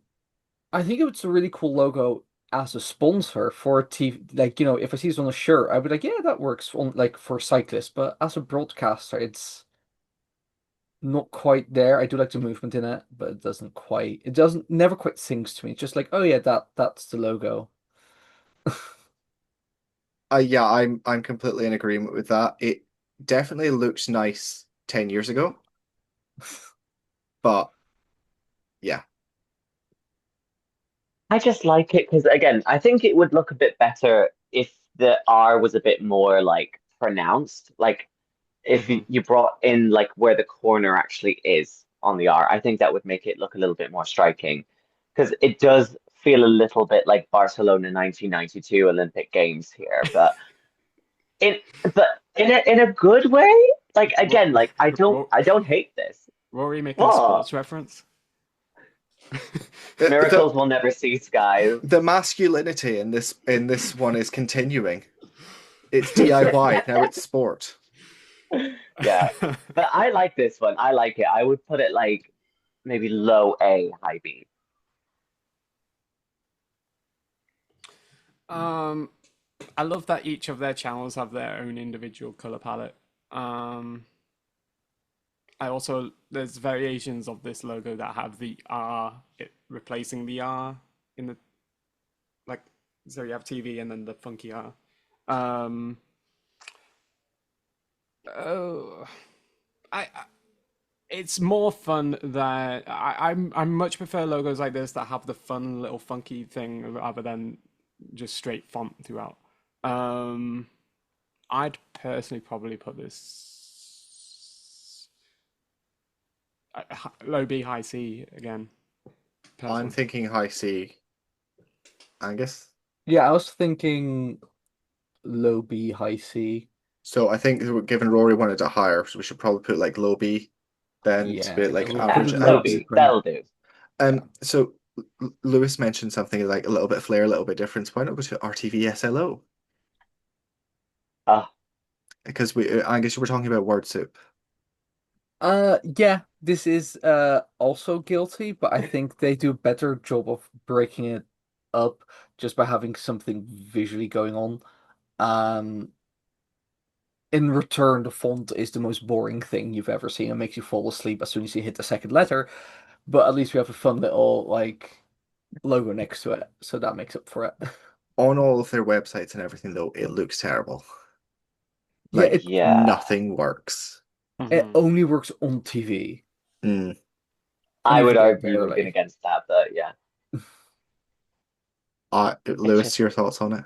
I think it's a really cool logo as a sponsor for a TV. Like, if I see this on a shirt, I'd be like, yeah, that works on like for cyclists. But as a broadcaster, it's not quite there. I do like the movement in it, but it doesn't never quite sings to me. It's just like, oh yeah, that's the logo. Yeah, I'm completely in agreement with that. It definitely looks nice 10 years ago, but yeah. I just like it because, again, I think it would look a bit better if the R was a bit more like pronounced. Like if Hmm. you brought in like where the corner actually is on the R, I think that would make it look a little bit more striking because it does feel a little bit like Barcelona 1992 Olympic Games here, in but in a good way. Like Ro again, like Ro I don't hate this. Rory making a What? sports reference. The, Miracles the will never cease, guys. the masculinity in this one is continuing. It's DIY, now it's sport. Yeah. But I like this one. I like it. I would put it like maybe low A, high B. Um, I love that each of their channels have their own individual color palette. Um, I also there's variations of this logo that have the R replacing the R in the like so you have TV and then the funky R. Um, oh, I it's more fun than I much prefer logos like this that have the fun little funky thing rather than just straight font throughout. Um, I'd personally probably put this low B, high C again. I'm Personally, thinking high C. Angus? Yeah, I was thinking low B, high C. So I think given Rory wanted it higher, so we should probably put like low B then to Yeah, be a like little average. bit Low low And B. vibrant. That'll do. Yeah. so Lewis mentioned something like a little bit flair, a little bit difference. Why not go to RTV SLO? Ah, Because Angus, you were talking about word soup. Yeah, this is also guilty, but I think they do a better job of breaking it up just by having something visually going on. Um, in return, the font is the most boring thing you've ever seen. It makes you fall asleep as soon as you hit the second letter, but at least we have a fun little like logo next to it, so that makes up for it. On all of their websites and everything, though, it looks terrible. Yeah, Like yeah. nothing works. it hmm only works on TV, Mm. and I even would very argue barely. against that, but yeah. It's Lewis, just your thoughts on it?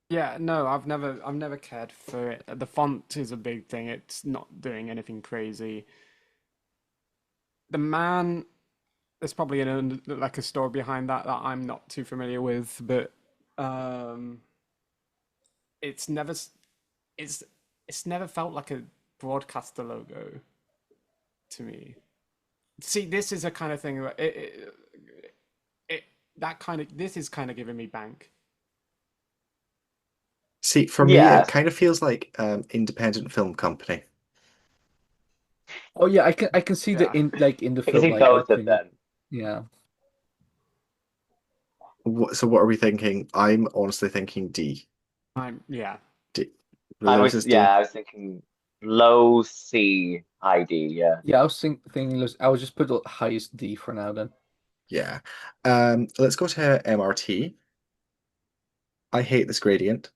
Yeah, no, I've never cared for it. The font is a big thing. It's not doing anything crazy. The man, there's probably like a story behind that that I'm not too familiar with, but um, it's never it's it's never felt like a broadcaster logo to me. See, this is a kind of thing where it that kind of this is kind of giving me bank. See, for me, it yeah. kind of feels like independent film company. Oh yeah, I can see the Yeah. in the I can film see like both of opening up. them. Yeah. So what are we thinking? I'm honestly thinking D. Yeah. D. Lewis is D. I was thinking low C, high D, yeah. Yeah, I was thinking I would just put the highest D for now then. Yeah. Let's go to MRT. I hate this gradient.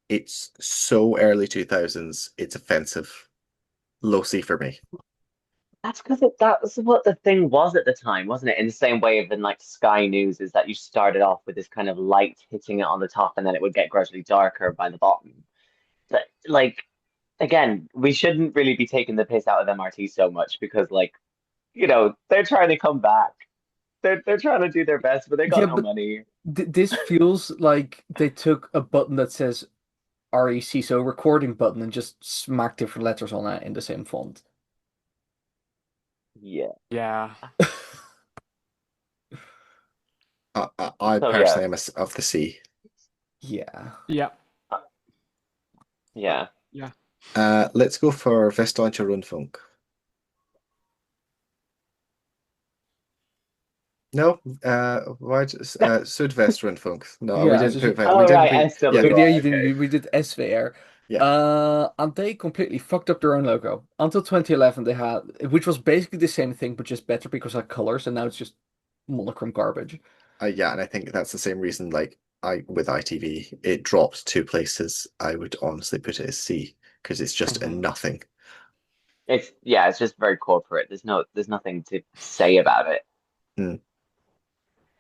It's so early 2000s, it's offensive. Low C for me. That's because that was what the thing was at the time, wasn't it? In the same way of in like Sky News, is that you started off with this kind of light hitting it on the top, and then it would get gradually darker by the bottom. But like again, we shouldn't really be taking the piss out of MRT so much because like, they're trying to come back. They're trying to do their best, but they Yeah, got no but money. this feels like they took a button that says REC, so recording button, and just smacked different letters on it in the same font. Yeah. Yeah. I So yeah. personally am of the C. Yeah. Yeah. Yeah. Yeah. Let's go for Westdeutscher Rundfunk. No, why just Südwestrundfunk? No, we Yeah, didn't so, put we Oh didn't right, put yeah, but yeah, you SWR. Okay. didn't. We did SVR. yeah. And they completely fucked up their own logo. Until 2011, they had, which was basically the same thing, but just better because of colors, and now it's just monochrome garbage. Yeah, and I think that's the same reason like I with ITV it dropped two places. I would honestly put it as C because it's just a Mhm. nothing. It's just very corporate. There's nothing to say about it. Hmm.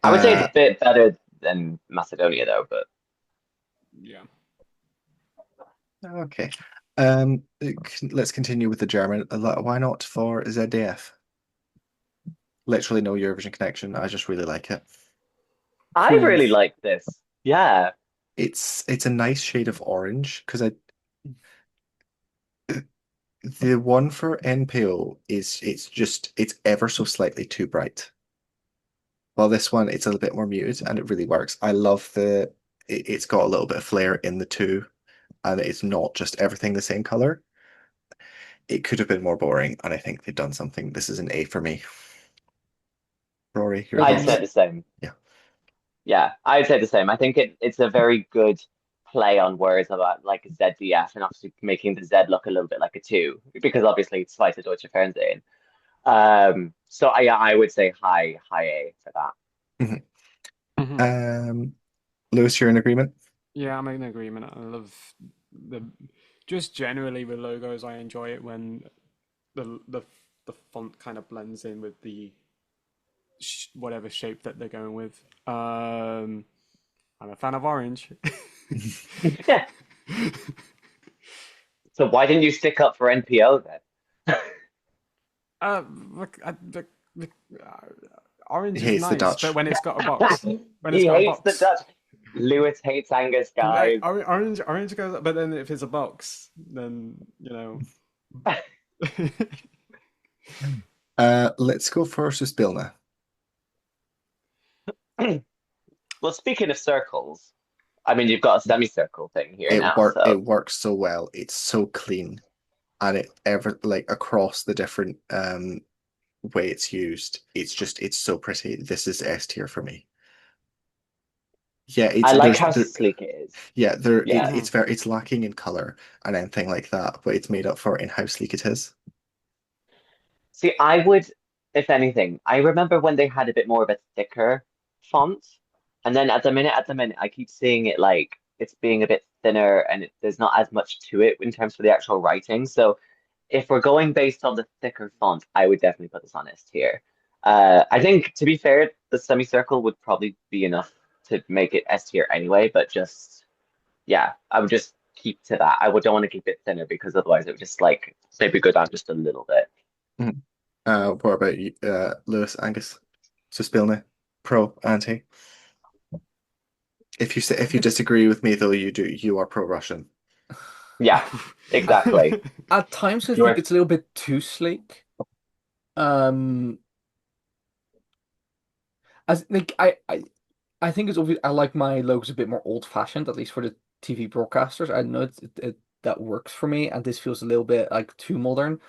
I would say it's Uh, a bit better than Macedonia though, but Yeah. okay. Let's continue with the German. Why not for ZDF? Literally no Eurovision connection. I just really like it. I really Please. like this. Yeah. It's a nice shade of orange because I the one for NPO is it's ever so slightly too bright. While this one it's a little bit more muted and it really works. I love it's got a little bit of flair in the two and it's not just everything the same color. It could have been more boring and I think they've done something. This is an A for me. Rory, your Well I'd then, say thoughts? the same. Yeah. Yeah, I'd say the same. I think it's a very good play on words about like ZDF and obviously making the Z look a little bit like a two because obviously it's Zweite Deutsche Fernsehen. So I would say high A for that. Mhm. Mhm. Lewis, you're in agreement? Yeah, I'm in agreement. I love the just generally with logos. I enjoy it when the font kind of blends in with the whatever shape that they're going with. I'm a fan of orange. So why didn't you stick up for NPO then? Look, uh, orange He is hates the nice, but Dutch. when it's got a box, when it's He got a hates the box, Dutch. Lewis hates Angus, like guys. orange goes. But then if it's a box, then Let's go for Suspilna. Well, speaking of circles, I mean, you've got a semicircle thing here now, It so works so well. It's so clean, and it ever like across the different way it's used. It's so pretty. This is S tier for me. Yeah, I like how sleek it is. Yeah. it's very it's lacking in color and anything like that, but it's made up for in how sleek it is. See, I would, if anything, I remember when they had a bit more of a thicker font, and then at the minute, I keep seeing it like it's being a bit thinner, and there's not as much to it in terms of the actual writing. So, if we're going based on the thicker font, I would definitely put this on S tier. I think to be fair, the semicircle would probably be enough to make it S tier anyway, but just yeah, I would just keep to that. Don't want to keep it thinner because otherwise it would just like maybe go down just a little bit. Mhm. What about you, Lewis, Angus, Suspilna, pro, anti? If you disagree with me though, you are pro-Russian. Yeah, exactly. at times I think You're it's a little bit too sleek. Um, I think I think it's obvious. I like my logos a bit more old-fashioned, at least for the TV broadcasters. I know that works for me, and this feels a little bit like too modern,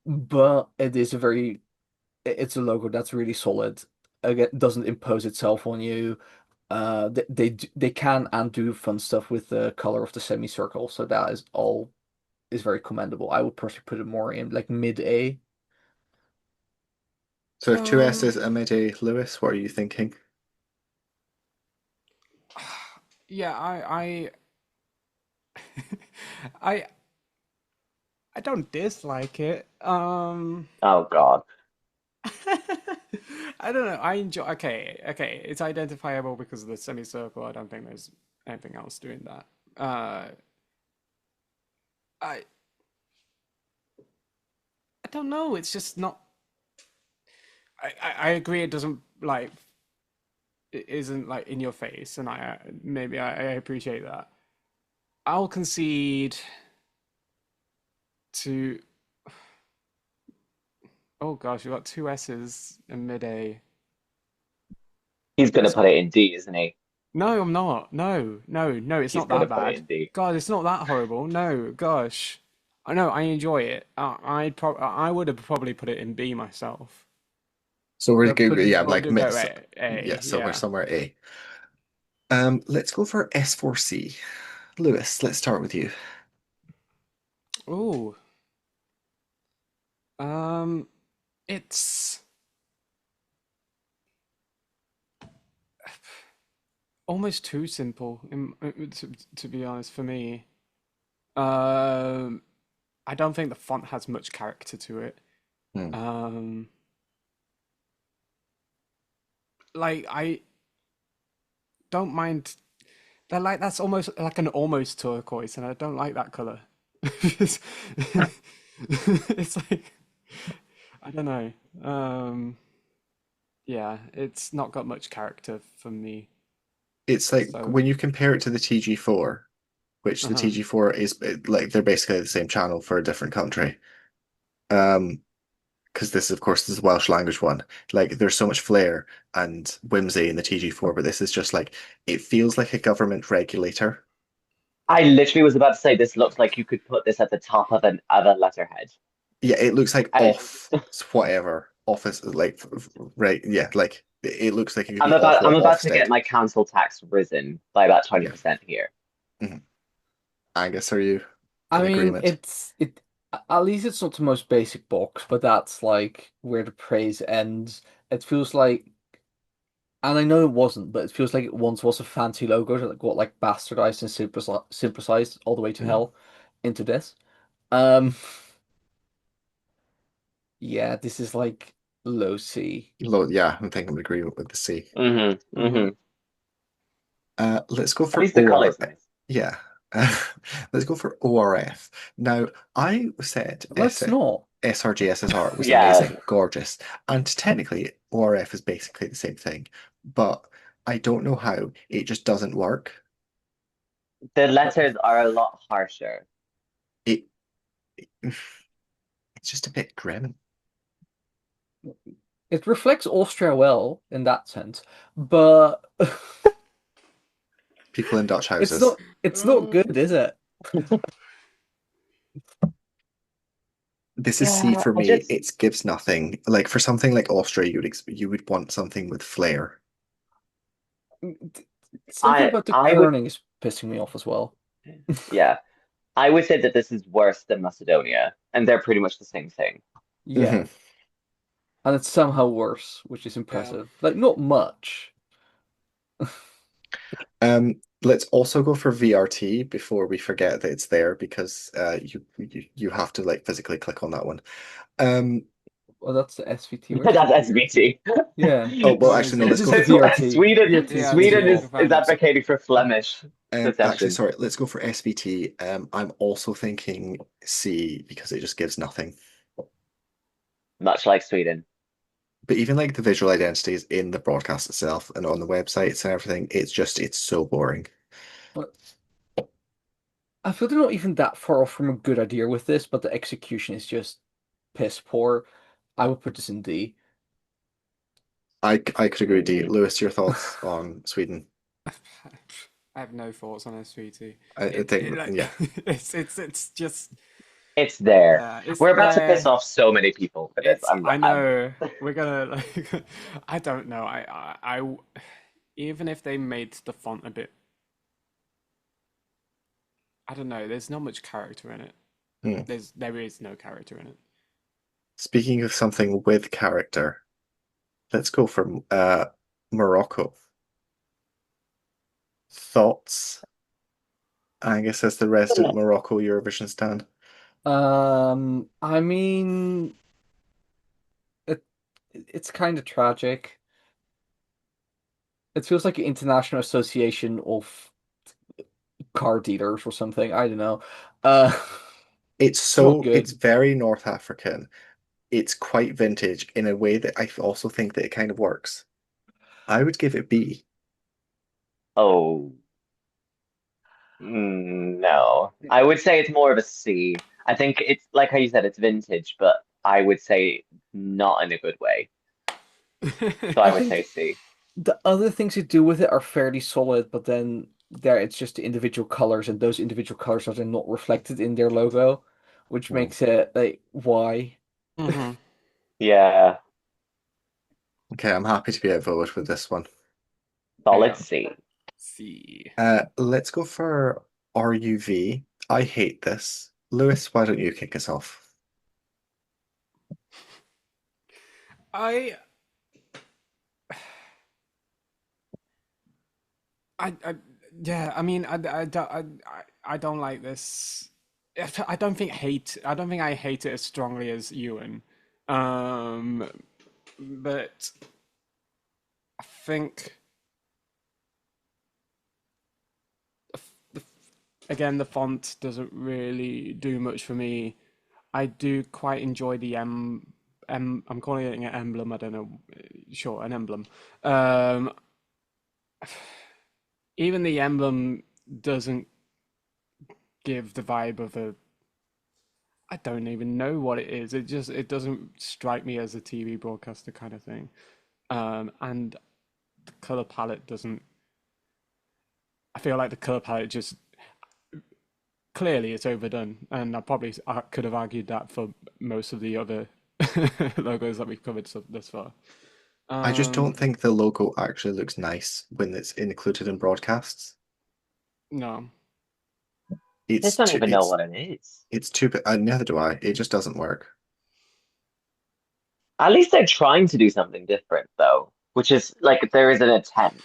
but it is it's a logo that's really solid. Again, doesn't impose itself on you. They can and do fun stuff with the color of the semicircle, so that is very commendable. I would personally put it more in like mid A. So if two um, S's and mid-A, Lewis, what are you thinking? yeah, I I don't dislike it. Oh God. I don't know. I enjoy. Okay, okay. It's identifiable because of the semicircle. I don't think there's anything else doing that. I I don't know. It's just not. I agree. It doesn't like it isn't like in your face, and I maybe I appreciate that. I'll concede to. Oh gosh, you've got two S's in mid A. He's gonna That's put not. it in D, isn't he? No, I'm not. No, no, no. It's He's not gonna that put it bad. in D. God, it's not that horrible. No, gosh. I know. I enjoy it. I would have probably put it in B myself. So we're Yeah, good. put it Yeah, Or like to go miss. A. Yeah, A. so we're Yeah. somewhere A. Let's go for S4C. Lewis, let's start with you. Ooh. Um. It's almost too simple. To be honest, for me. Um. I don't think the font has much character to it. Hmm. Um. Like I don't mind. They're like that's almost like an almost turquoise, and I don't like that color. It's, it's like I don't know. Yeah, it's not got much character for me. It's like So, when you compare it to the TG4, which the uh-huh. TG4 is like they're basically the same channel for a different country. Um, because this, of course, is a Welsh language one. Like, there's so much flair and whimsy in the TG4, but this is just like it feels like a government regulator. I literally was about to say this looks like you could put this at the top of an of a letterhead. Yeah, it looks like And off whatever office, like right. Yeah, like it looks like it could be I'm awful about to get Ofsted. my council tax risen by about Yeah. 20% here. Mhm. Angus, are you I in mean, agreement? at least it's not the most basic box, but that's like where the praise ends. It feels like, and I know it wasn't, but it feels like it once was a fancy logo that got like bastardized and synthesized all the way to Mm. hell into this. Um, yeah, this is like low C. Yeah, I think I'm in agreement with the C. Mm-hmm. Mm-hmm. Mm-hmm. Let's go At for least the OR. color's nice. Yeah. Let's go for ORF. Now, I said Let's not. SRGSSR was Yeah. amazing, gorgeous, and technically ORF is basically the same thing, but I don't know how it just doesn't work. The letters are a lot harsher. It it's just a bit grim. It reflects Austria well in that sense, but People in Dutch it's houses. not good, is it? This is C Yeah, for I me. just It gives nothing. Like for something like Austria, you would want something with flair. Something about the I would kerning is pissing me off as well. yeah. I would say that this is worse than Macedonia, and they're pretty much the same thing. Yeah, Mhm. and it's somehow worse, which is Yeah. impressive. Like not much. Let's also go for VRT before we forget that it's there because you have to like physically click on that one. Um, Well, that's the SVT. Where's That's the SVT. Yeah, oh well, What is actually no. it? Let's this go is the for VRT. Sweden VRT Yeah, stands this for is Sweden Europe. is Eurofans. advocating for Flemish actually secession. sorry. Let's go for SVT. I'm also thinking C because it just gives nothing. Much like Sweden. But even like the visual identities in the broadcast itself and on the websites and everything, it's so boring. But I feel they're not even that far off from a good idea with this, but the execution is just piss poor. I would put this in D. I could agree. D. Mhm. Lewis, your thoughts on Sweden? I have no thoughts on SVT. I think It like yeah. it's just It's there. it's We're about to piss there. off so many people for this. It's I I'm know we're gonna like I don't know. Even if they made the font a bit, I don't know. There's not much character in it. Hmm. There is no character in it. Speaking of something with character, let's go for Morocco. Thoughts? Angus as the resident Morocco Eurovision stan. I mean, it it's kind of tragic. It feels like an international association of car dealers or something. I don't know. Uh, it's not It's good. very North African. It's quite vintage in a way that I also think that it kind of works. I would give it B. Oh, no. I would say it's more of a C. I think it's like how you said, it's vintage, but I would say not in a good way. So I I would say think C. the other things you do with it are fairly solid, but then there it's just the individual colors, and those individual colors are then not reflected in their logo, which Mm. makes it like why? Hmm. Yeah, Okay, I'm happy to be outvoted with this one. solid Yeah. C. See. Let's go for RUV. I hate this. Lewis, why don't you kick us off? I, I, yeah. I mean, I don't like this. I don't think I hate it as strongly as Ewan. Um, but I think the, again the font doesn't really do much for me. I do quite enjoy the I'm calling it an emblem. I don't know. Sure, an emblem. Um, even the emblem doesn't give the vibe of a. I don't even know what it is. It doesn't strike me as a TV broadcaster kind of thing. And the color palette doesn't. I feel like the color palette just clearly it's overdone, and I could have argued that for most of the other logos that we've covered thus far. I just don't Um, think the logo actually looks nice when it's included in broadcasts. no. I just don't even know what it is. It's too, neither do I. It just doesn't work. At least they're trying to do something different, though, which is like there is an attempt,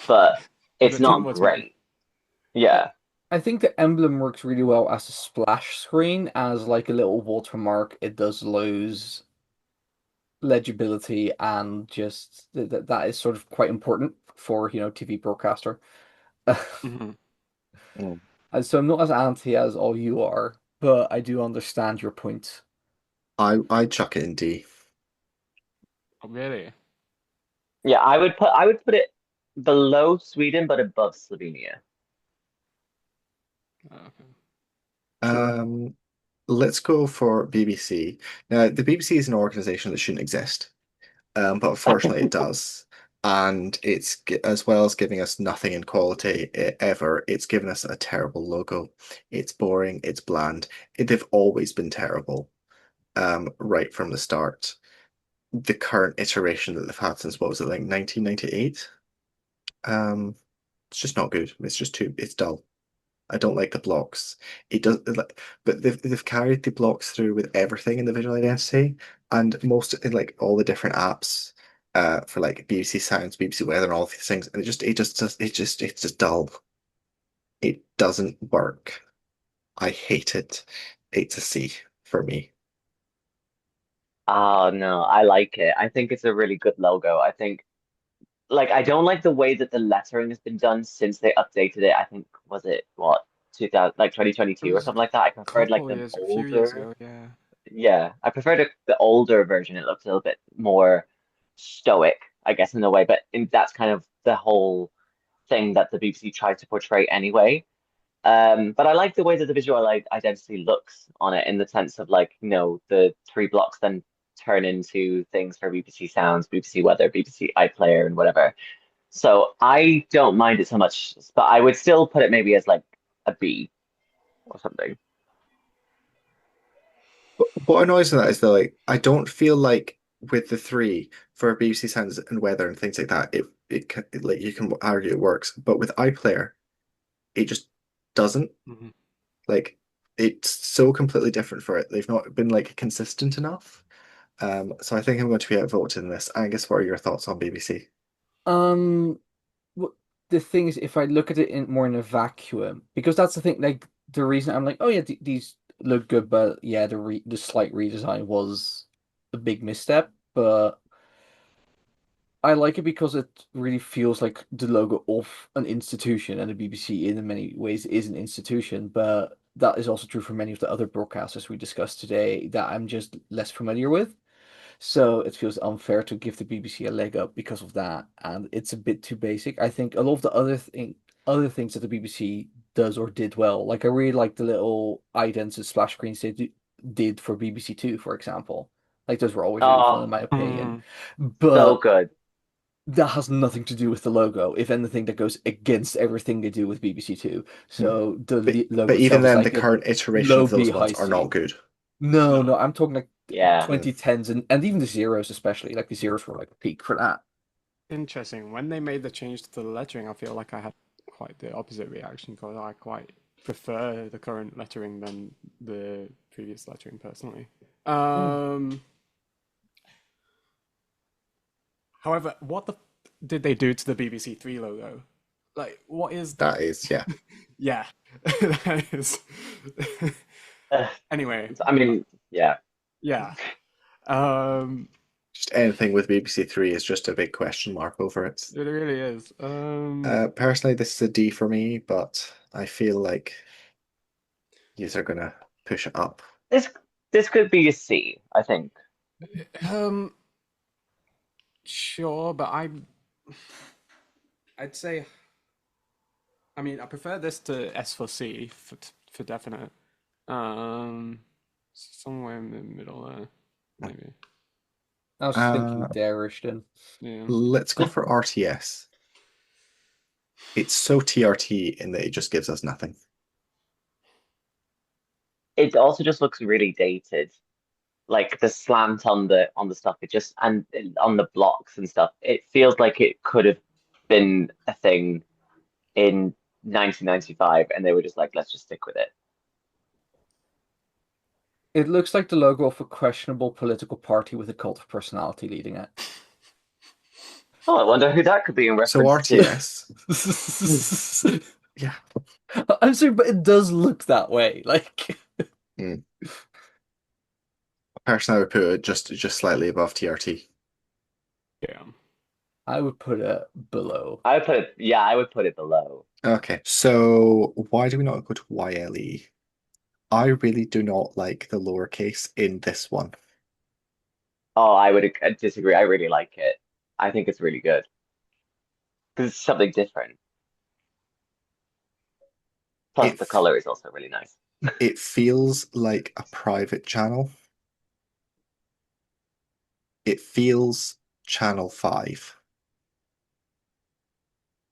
but But it's the attempt not was made. great. Yeah. I think the emblem works really well as a splash screen, as like a little watermark. It does lose legibility, and just that is sort of quite important for, TV broadcaster. Hmm. Mm. And so I'm not as anti as all you are, but I do understand your point. I chuck it in D. Oh, really? Yeah, I would put it below Sweden but above Slovenia. Okay. Sure. Um, let's go for BBC. Now, the BBC is an organization that shouldn't exist, but unfortunately it does. And as well as giving us nothing in quality ever, it's given us a terrible logo. It's boring, it's bland. They've always been terrible, right from the start. The current iteration that they've had since what was it, like 1998? Um, it's just not good. It's dull. I don't like the blocks. It does, but they've carried the blocks through with everything in the visual identity, and most in like all the different apps, for like BBC Sounds, BBC Weather, and all these things. And it's just dull. It doesn't work. I hate it. It's a C for me. Oh no, I like it. I think it's a really good logo. I think like I don't like the way that the lettering has been done since they updated it. I think was it what 2000 like It 2022 or was a something like that. I preferred like couple the years, a few years older. ago, yeah. Yeah, I preferred the older version. It looked a little bit more stoic, I guess, in a way. That's kind of the whole thing that the BBC tried to portray anyway. But I like the way that the visual identity looks on it in the sense of like, the three blocks then turn into things for BBC Sounds, BBC Weather, BBC iPlayer, and whatever. So I don't mind it so much, but I would still put it maybe as like a B or something. What annoys me that is that like I don't feel like with the three for BBC Sounds and Weather and things like that, like you can argue it works, but with iPlayer, it just doesn't. Hmm. Like it's so completely different for it. They've not been like consistent enough. So I think I'm going to be outvoted in this. Angus, what are your thoughts on BBC? Um, w- the thing is, if I look at it more in a vacuum, because that's the thing. Like the reason I'm like, oh yeah, these look good, but yeah, the slight redesign was a big misstep. But I like it because it really feels like the logo of an institution, and the BBC in many ways is an institution. But that is also true for many of the other broadcasters we discussed today that I'm just less familiar with. So it feels unfair to give the BBC a leg up because of that, and it's a bit too basic. I think a lot of the other things that the BBC does or did well, like I really like the little idents and splash screens did for BBC Two, for example. Like those were always really fun in Oh, my opinion. Mm. so But good. that has nothing to do with the logo. If anything, that goes against everything they do with BBC Two. So the logo But even itself is then, the like a current iteration low of B those high ones are not C. good. No, no, No. I'm talking like Yeah. 2010s and even the zeros, especially. Like the zeros were like peak for that. Interesting. When they made the change to the lettering, I feel like I had quite the opposite reaction because I quite prefer the current lettering than the previous lettering personally. Hmm. However, what the did they do to the BBC Three logo? Like, what is That is, yeah. yeah, that is. Uh, Anyway, I mean, yeah. yeah. Um, Just anything with BBC Three is just a big question mark over it. it really is. Personally, this is a D for me, but I feel like these are gonna push it up. This this could be a C, I think. um, sure, but I'd say, I mean, I prefer this to S for C for definite. Um, somewhere in the middle there, maybe. I was thinking Uh, Darish then. Yeah. let's go for RTS. It's so TRT in that it just gives us nothing. It also just looks really dated. Like the slant on the stuff, it just and on the blocks and stuff. It feels like it could have been a thing in 1995, and they were just like, let's just stick with it. It looks like the logo of a questionable political party with a cult of personality leading it. Oh, I wonder who that could be in So reference to. RTS, yeah. I'm sorry, but it does look that way. Like, Mm. Personally, I would put it just slightly above TRT. Yeah. I would put it below. I would put it, yeah, I would put it below. Okay, so why do we not go to YLE? I really do not like the lowercase in this one. Oh, I would disagree. I really like it. I think it's really good because it's something different. Plus, It the color is also really nice. it feels like a private channel. It feels Channel 5.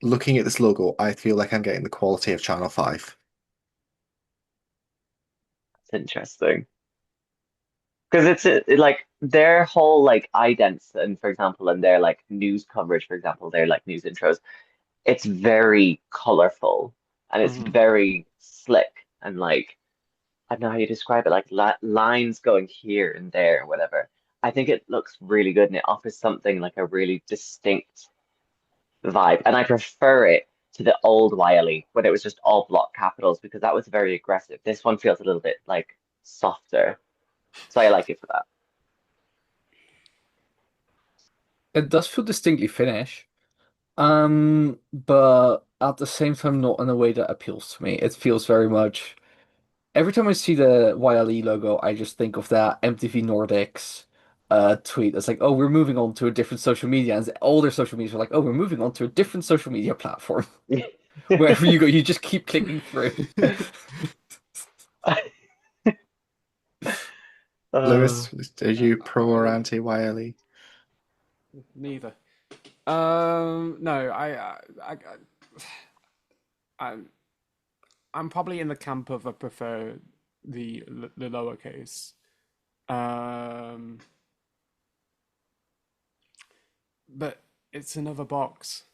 Looking at this logo, I feel like I'm getting the quality of Channel 5. It's interesting because like their whole like idents and for example, and their like news coverage, for example, their like news intros. It's very colorful and it's Hmm. very slick and like I don't know how you describe it, like lines going here and there, or whatever. I think it looks really good and it offers something like a really distinct vibe. And I prefer it to the old Wiley when it was just all block capitals because that was very aggressive. This one feels a little bit like softer. So I like it for that. It does feel distinctly Finnish. But at the same time, not in a way that appeals to me. It feels very much. Every time I see the YLE logo, I just think of that MTV Nordics tweet. It's like, oh, we're moving on to a different social media, and all their social medias are like, oh, we're moving on to a different social media platform. Wherever you go, you just keep clicking through. Uh, Lewis, are you pro or anti YLE? Neither. No, I'm I'm probably in the camp of I prefer the lowercase. Um, but it's another box.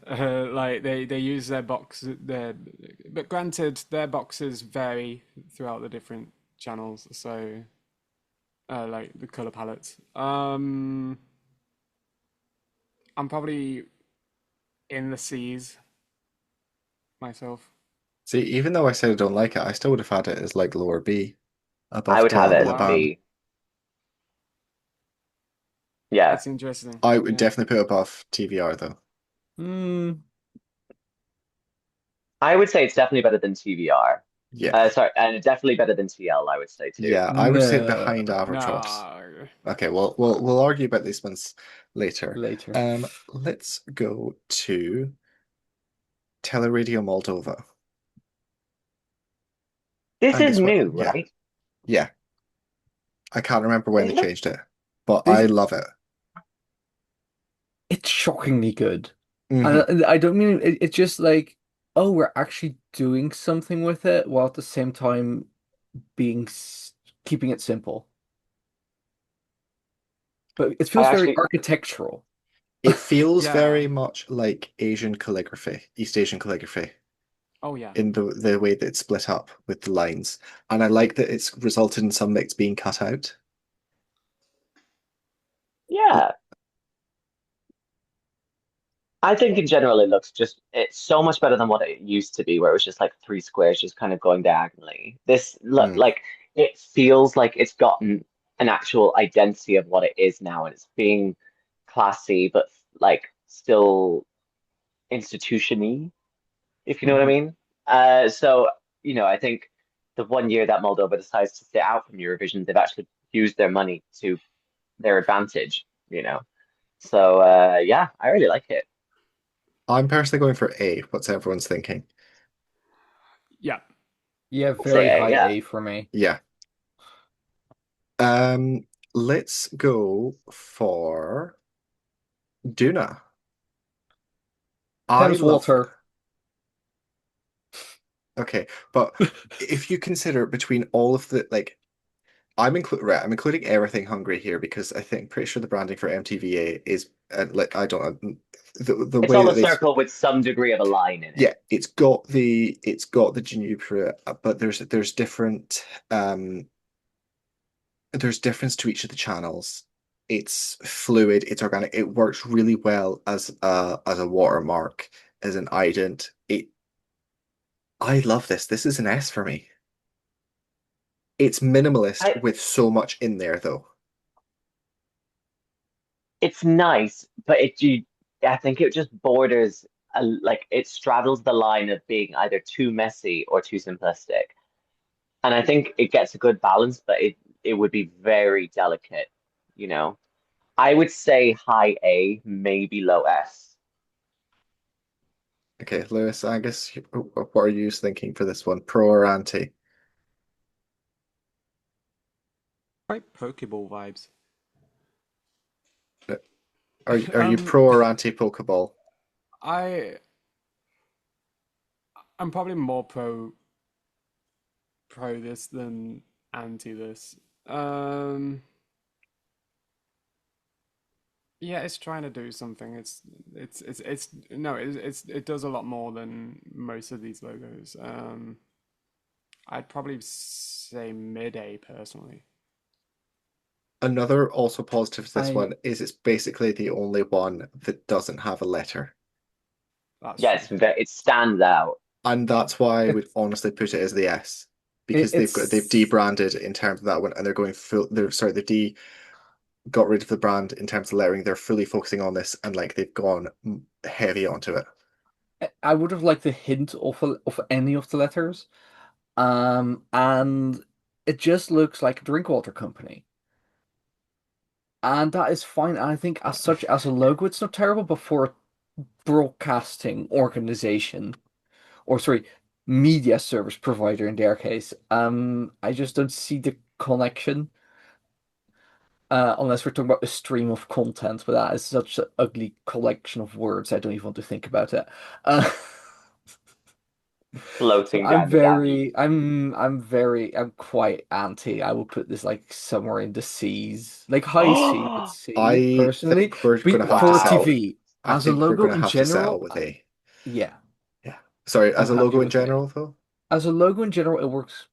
Like they use their box their but granted their boxes vary throughout the different channels, so like the color palettes. I'm probably in the C's myself. See, even though I said I don't like it, I still would have had it as like lower B, I above would have it Oh as a the band. wow, B. Yeah. that's interesting. I would Yeah. definitely put it above TVR though. I would say it's definitely better than TVR. Yeah. Sorry, and definitely better than TL, I would say too. Yeah, I would say behind No. Albatross. No. Okay, we'll argue about these ones later. Later. Let's go to Teleradio Moldova. This is Angus, what? new, Yeah, right? yeah. I can't remember when they It looks changed it, but This I love it. it's shockingly good. Mhm. And I don't mean it's just like, oh, we're actually doing something with it while at the same time keeping it simple. But it I feels very actually architectural. It feels very Yeah. much like Asian calligraphy, East Asian calligraphy, Oh yeah. in the way that it's split up with the lines. And I like that it's resulted in some bits being cut out. yeah. I think in general it's so much better than what it used to be, where it was just like three squares just kind of going diagonally. This look Mm. like it feels like it's gotten an actual identity of what it is now, and it's being classy, but like still institution-y, if you know what I Hmm. mean. So I think the 1 year that Moldova decides to sit out from Eurovision, they've actually used their money to their advantage. So yeah, I really like it. I'm personally going for A. What's everyone's thinking? Yeah. Yeah, I'd say very A, high yeah. A for me. Yeah. Um, let's go for Duna. I Thames love Water. okay, but if you consider between all of the like I'm including everything Hungary here because I think pretty sure the branding for MTVA is like I don't know the It's way all that a circle with some degree of a line in it. yeah, it's got the Genupra, but there's difference to each of the channels. It's fluid, it's organic, it works really well as a watermark, as an ident. I love this. This is an S for me. It's minimalist I, with so much in there though. it's nice, but I think it just borders, like it straddles the line of being either too messy or too simplistic. And I think it gets a good balance, but it would be very delicate, you know. I would say high A, maybe low S. Okay, Lewis, Angus, what are you thinking for this one? Pro or anti? Quite Pokeball vibes. Are you Um, pro or anti Pokeball? I I'm probably more pro this than anti this. Um, yeah, it's trying to do something. It's no, it does a lot more than most of these logos. I'd probably say mid A personally. Another also positive to this I one is it's basically the only one that doesn't have a letter. That's Yeah, true. it stands out. And that's why I would it's honestly put it as the S. Because they've it's debranded in terms of that one and they're going full they're sorry, they got rid of the brand in terms of lettering. They're fully focusing on this and like they've gone heavy onto it. I would have liked a hint of any of the letters. And it just looks like a drink water company. And that is fine. And I think as such as a logo, it's not terrible, but for a broadcasting organization, or sorry, media service provider in their case, I just don't see the connection. Unless we're talking about a stream of content, but that is such an ugly collection of words, I don't even want to think about it. Uh, so Floating down the Danube. I'm quite anti. I will put this like somewhere in the C's, like high C, but C I personally. think we're gonna have to For settle. Wow. TV, I as a think we're logo gonna in have to settle general, with A. yeah, Yeah. Sorry, I'm as a happy logo in with A. general though. As a logo in general, it works.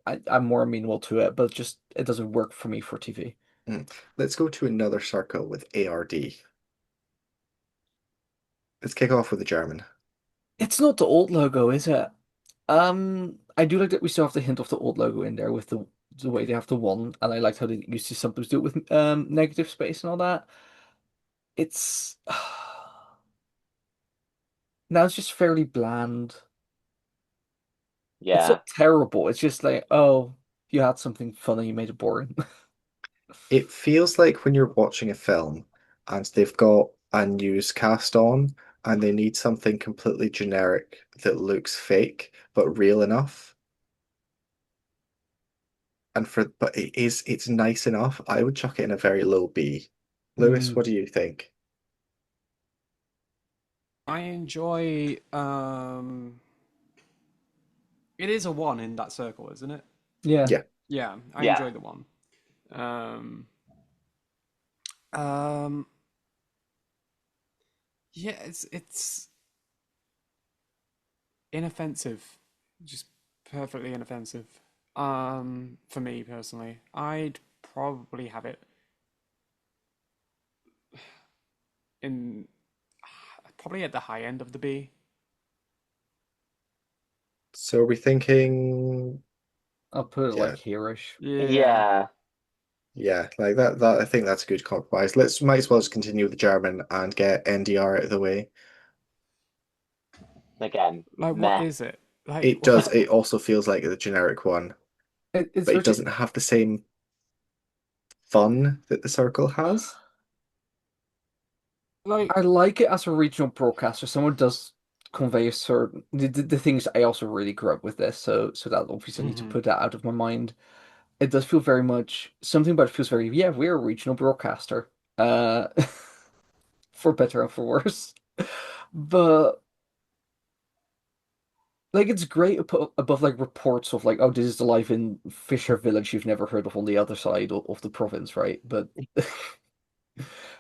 I'm more amenable to it, but just it doesn't work for me for TV. Let's go to another circle with ARD. Let's kick off with the German. It's not the old logo, is it? I do like that we still have the hint of the old logo in there with the way they have the one, and I liked how they used to sometimes do it with negative space and all that. It's now it's just fairly bland. It's Yeah. not terrible. It's just like, oh, you had something funny, you made it boring. It feels like when you're watching a film and they've got a newscast on and they need something completely generic that looks fake but real enough. But it's nice enough. I would chuck it in a very low B. Lewis, Mm, what do you think? I enjoy it is a one in that circle, isn't it? yeah. Yeah. Yeah, I Yeah. enjoy the one. Um um yeah, it's inoffensive. Just perfectly inoffensive. For me personally. I'd probably have it in probably at the high end of the B. So are we thinking, I'll put it yeah, like here-ish. Yeah. Yeah. yeah, like that I think that's a good compromise. Let's might as well just continue with the German and get NDR out of the way. Again, Like what meh. is it? Like It does, it also feels like the generic one, It's but it actually doesn't have the same fun that the circle has. like I like it as a regional broadcaster. Someone does convey a certain the things I also really grew up with this, so that obviously I need to mhm. put that out of my mind. It does feel very much something about it feels very, yeah, we're a regional broadcaster. Uh for better and for worse. But like it's great above like reports of like, oh, this is the life in Fisher Village you've never heard of on the other side of the province, right? But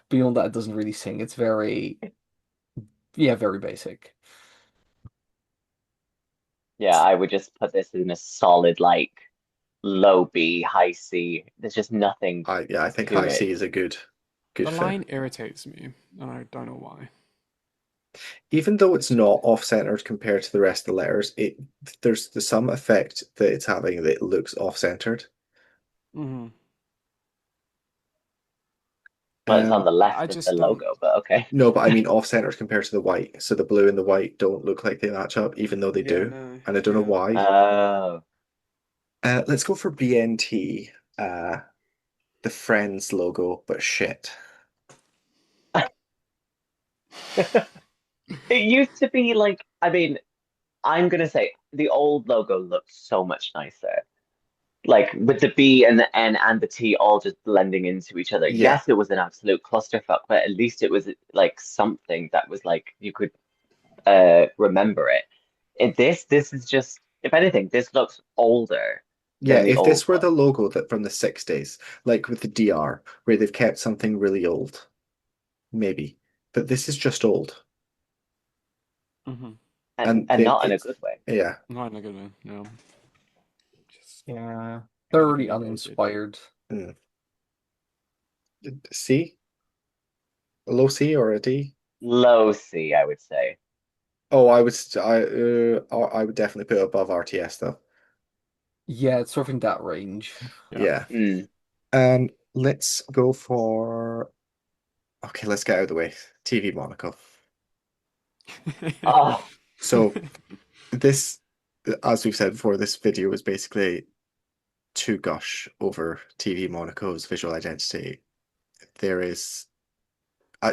beyond that, it doesn't really sing. It's very, yeah, very basic. Yeah, I would just put this in a solid like low B, high C. There's just nothing I think to high it. C is a good The fit. line irritates me, and I don't know why. Even though it's not off-centered compared to the rest of the letters, there's some effect that it's having that it looks off-centered. Hmm. Well, it's on the I left of the just don't. logo, but okay. No, but I mean off-centered compared to the white. So the blue and the white don't look like they match up, even though they Yeah, do. no, And I don't know yeah. why. Oh. Let's go for BNT, the Friends logo, but shit. It used to be like, I mean, I'm gonna say the old logo looked so much nicer. Like with the B and the N and the T all just blending into each other. Yeah, Yes, it was an absolute clusterfuck, but at least it was like something that was like you could remember it. This is just, if anything, this looks older yeah. than the If old this were one. the logo that from the 60s, like with the DR, where they've kept something really old, maybe. But this is just old. Hmm. And And and they, not in a it's good way. yeah. Not in a good way. No, just Yeah. Thoroughly perfectly dated. uninspired. Mm. C? A low C or a D? Low C, I would say. Oh, I would definitely put it above RTS though. Yeah, it's sort of in that range. Yeah. Yeah. Mm. Let's go for okay, let's get out of the way. TV Monaco. Oh, So this, as we've said before, this video was basically to gush over TV Monaco's visual identity. There is,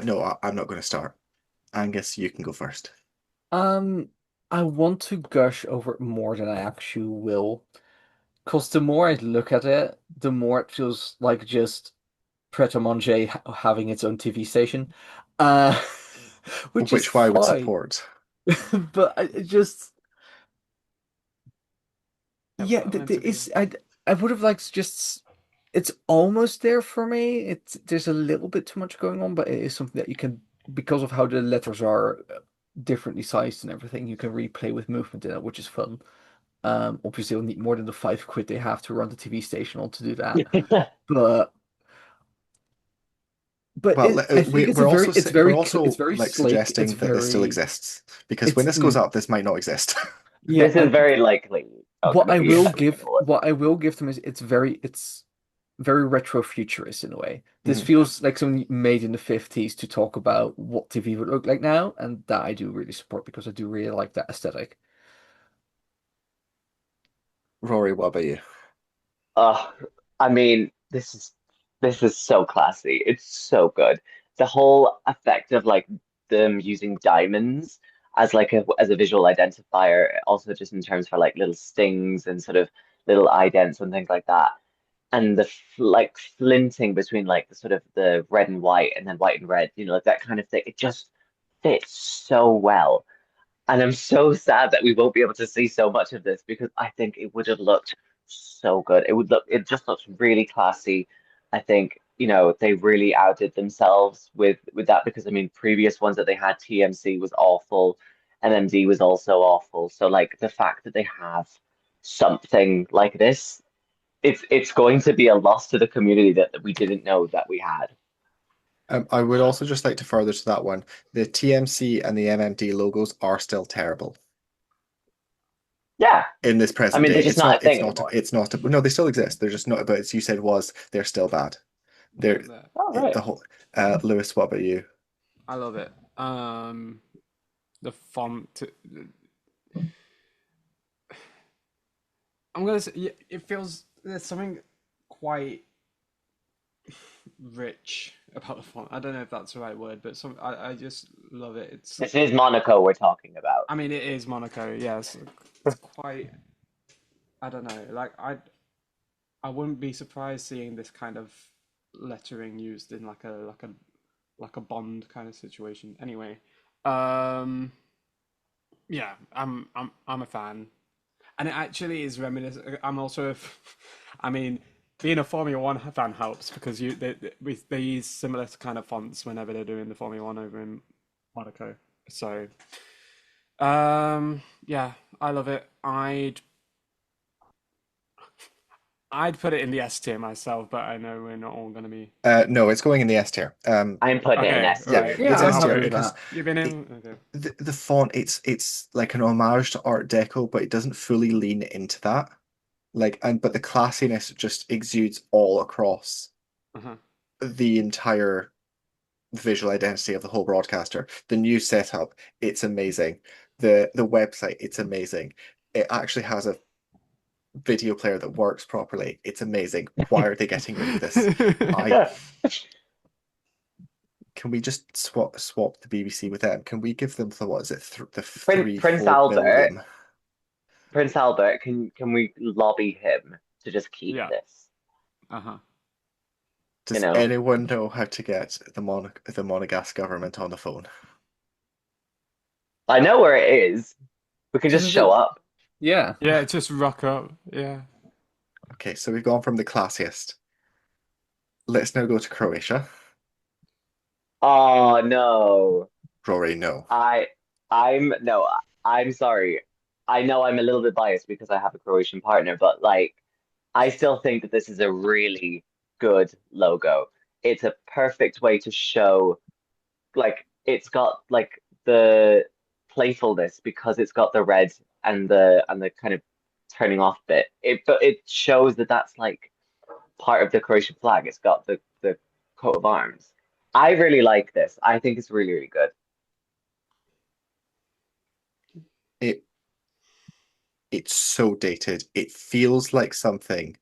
no, I'm not going to start. Angus, you can go first. Um, I want to gush over it more than I actually will. Because the more I look at it, the more it feels like just Pret a Manger having its own TV station. Uh, which is Which I would fine. support. But it just, Yeah, yeah, but meant to be. I would have liked just, it's almost there for me. There's a little bit too much going on, but it is something that you can, because of how the letters are differently sized and everything, you can really play with movement in it, which is fun. Obviously, you'll need more than the £5 they have to run the TV station on to do that. But but Well, I think it's a we're very also it's we're also very like slick. suggesting that this still exists because when It's this goes up, this might not exist. yeah, This is and very likely what I will give what. them is it's very retro futurist in a way. This Mhm. feels like something made in the 50s to talk about what TV would look like now, and that I do really support because I do really like that aesthetic. Rory, what about you? Uh, I mean, this is so classy. It's so good. The whole effect of like them using diamonds as like as a visual identifier, also just in terms for like little stings and sort of little idents and things like that. And the like flinting between like the sort of the red and white and then white and red, like that kind of thing. It just fits so well. And I'm so sad that we won't be able to see so much of this because I think it would have looked so good. It just looks really classy. I think, they really outdid themselves with that because I mean, previous ones that they had, TMC was awful, MMD was also awful. So like the fact that they have something like this, it's going to be a loss to the community that we didn't know that we had. I would also just like to further to that one. The TMC and the MMD logos are still terrible Yeah. in this I present mean, day. they're just not a thing anymore. No, they still exist. They're just not, but as you said was, they're still bad. They're All right. the whole Lewis, what about you? I love it. The font. I'm gonna say yeah, it feels there's something quite rich about the font. I don't know if that's the right word, but I just love it. This is Monaco we're talking about. I mean it is Monaco, yes. It's quite I don't know, like I wouldn't be surprised seeing this kind of lettering used in like a Bond kind of situation. Anyway, um, yeah, I'm a fan, and it actually is reminiscent. I'm also, I mean, being a Formula One fan helps because they use similar kind of fonts whenever they're doing the Formula One over in Monaco. So, yeah, I love it. I'd put it in the S tier myself, but I know we're not all gonna be. No, it's going in the S tier. I'm putting it in Okay, S Yeah, tier. right. it's Yeah, I'm S happy tier with because that. You've been it, in. Okay. the font it's like an homage to Art Deco, but it doesn't fully lean into that. But the classiness just exudes all across Uh-huh. the entire visual identity of the whole broadcaster. The new setup, it's amazing. The website, it's amazing. It actually has a video player that works properly. It's amazing. Why are they getting rid of this? I Can we just swap the BBC with them? Can we give them the what is it the Prince, three Prince 4 billion? Albert, Prince Albert, can we lobby him to just keep Yeah. this? Uh-huh. You Does know, anyone know how to get the Monegasque government on the phone? I know where it is. We can Just just show visit. up. Yeah. Yeah, just rock up. Yeah. Okay, so we've gone from the classiest. Let's now go to Croatia. Oh no. Rory, no. I I'm no, I'm sorry. I know I'm a little bit biased because I have a Croatian partner, but like I still think that this is a really good logo. It's a perfect way to show like it's got like the playfulness because it's got the red and the kind of turning off bit. But it shows that that's like part of the Croatian flag. It's got the coat of arms. I really like this. I think it's really, really good. It it's so dated. It feels like something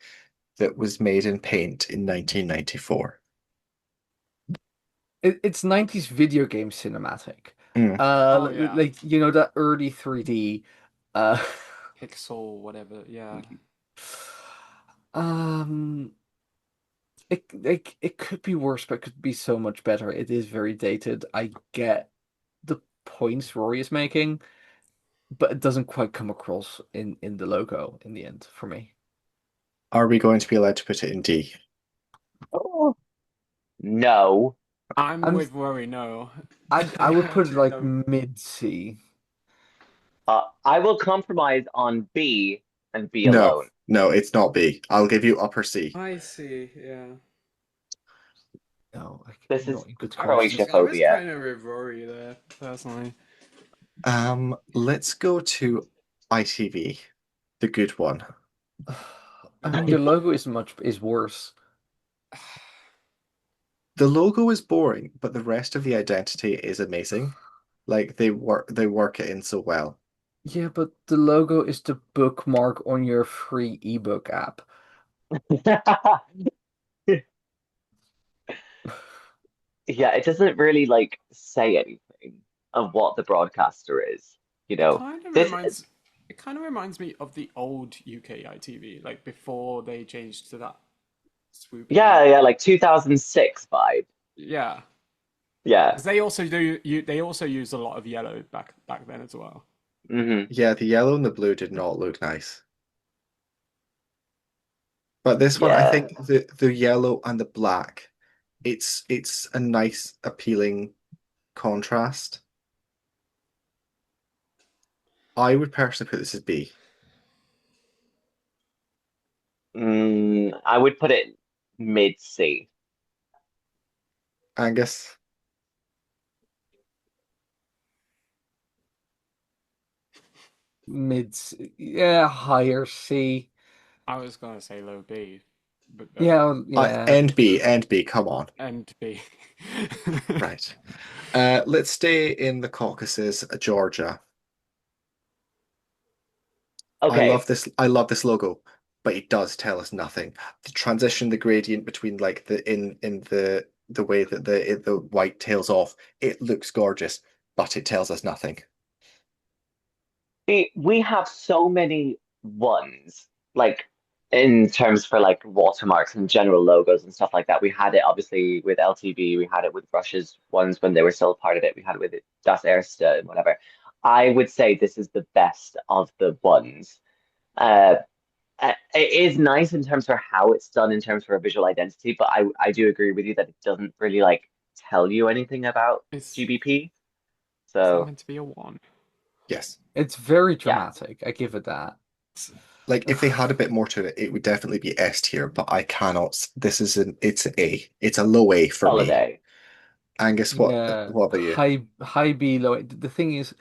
that was made in paint in 1994. It's 90s video game cinematic. Mm. Oh yeah. Like that early 3D. Uh, Pixel, whatever. Yeah. um, it could be worse, but it could be so much better. It is very dated. I get the points Rory is making, but it doesn't quite come across in the logo in the end for me. Are we going to be allowed to put it in D? Oh. No. I'm I'm with Rory, no. I would put it Actually like don't. mid C. I will compromise on B and B No, alone. no, it's not B. I'll give you upper C. I see, yeah. No, like This is not in good Croatia conscience. I was phobia. kind of with Rory there, personally. Let's go to ITV, the good one. I mean, the logo is worse. The logo is boring, but the rest of the identity is amazing. Like they work it in so well. Yeah, but the logo is the bookmark on your free ebook app. Yeah, it doesn't really like say anything of what the broadcaster is. You It know, kind of this. reminds it kind of reminds me of the old UK ITV, like before they changed to that swoopy. Yeah, yeah, like 2006 vibe. Yeah, Yeah. because they also used a lot of yellow back then as well. Hmm. Yeah, the yellow and the blue did not look nice. But this one, I Yeah. think the yellow and the black, it's a nice, appealing contrast. I would personally put this as B. I would put it mid C. Angus, Mid, yeah, higher C. I was gonna say low B, but Yeah, yeah. and B, come on. and B. Right. Let's stay in the Caucasus, Georgia. Okay. I love this logo, but it does tell us nothing. The transition, the gradient between like in the way that the white tails off, it looks gorgeous, but it tells us nothing. We have so many ones, like in terms for like watermarks and general logos and stuff like that. We had it obviously with LTV, we had it with Russia's ones when they were still part of it. We had it with Das Erste and whatever. I would say this is the best of the ones. Uh, it is nice in terms for how it's done in terms for a visual identity, but I do agree with you that it doesn't really like tell you anything about Is GBP. is that So meant to be a one? Yes. It's very yeah, dramatic. I give it that. Like if they had a bit more to it, it would definitely be S tier, but I cannot. This is it's an A. It's a low A for me. holiday. Angus, Yeah, what about you? high B, low A. The thing is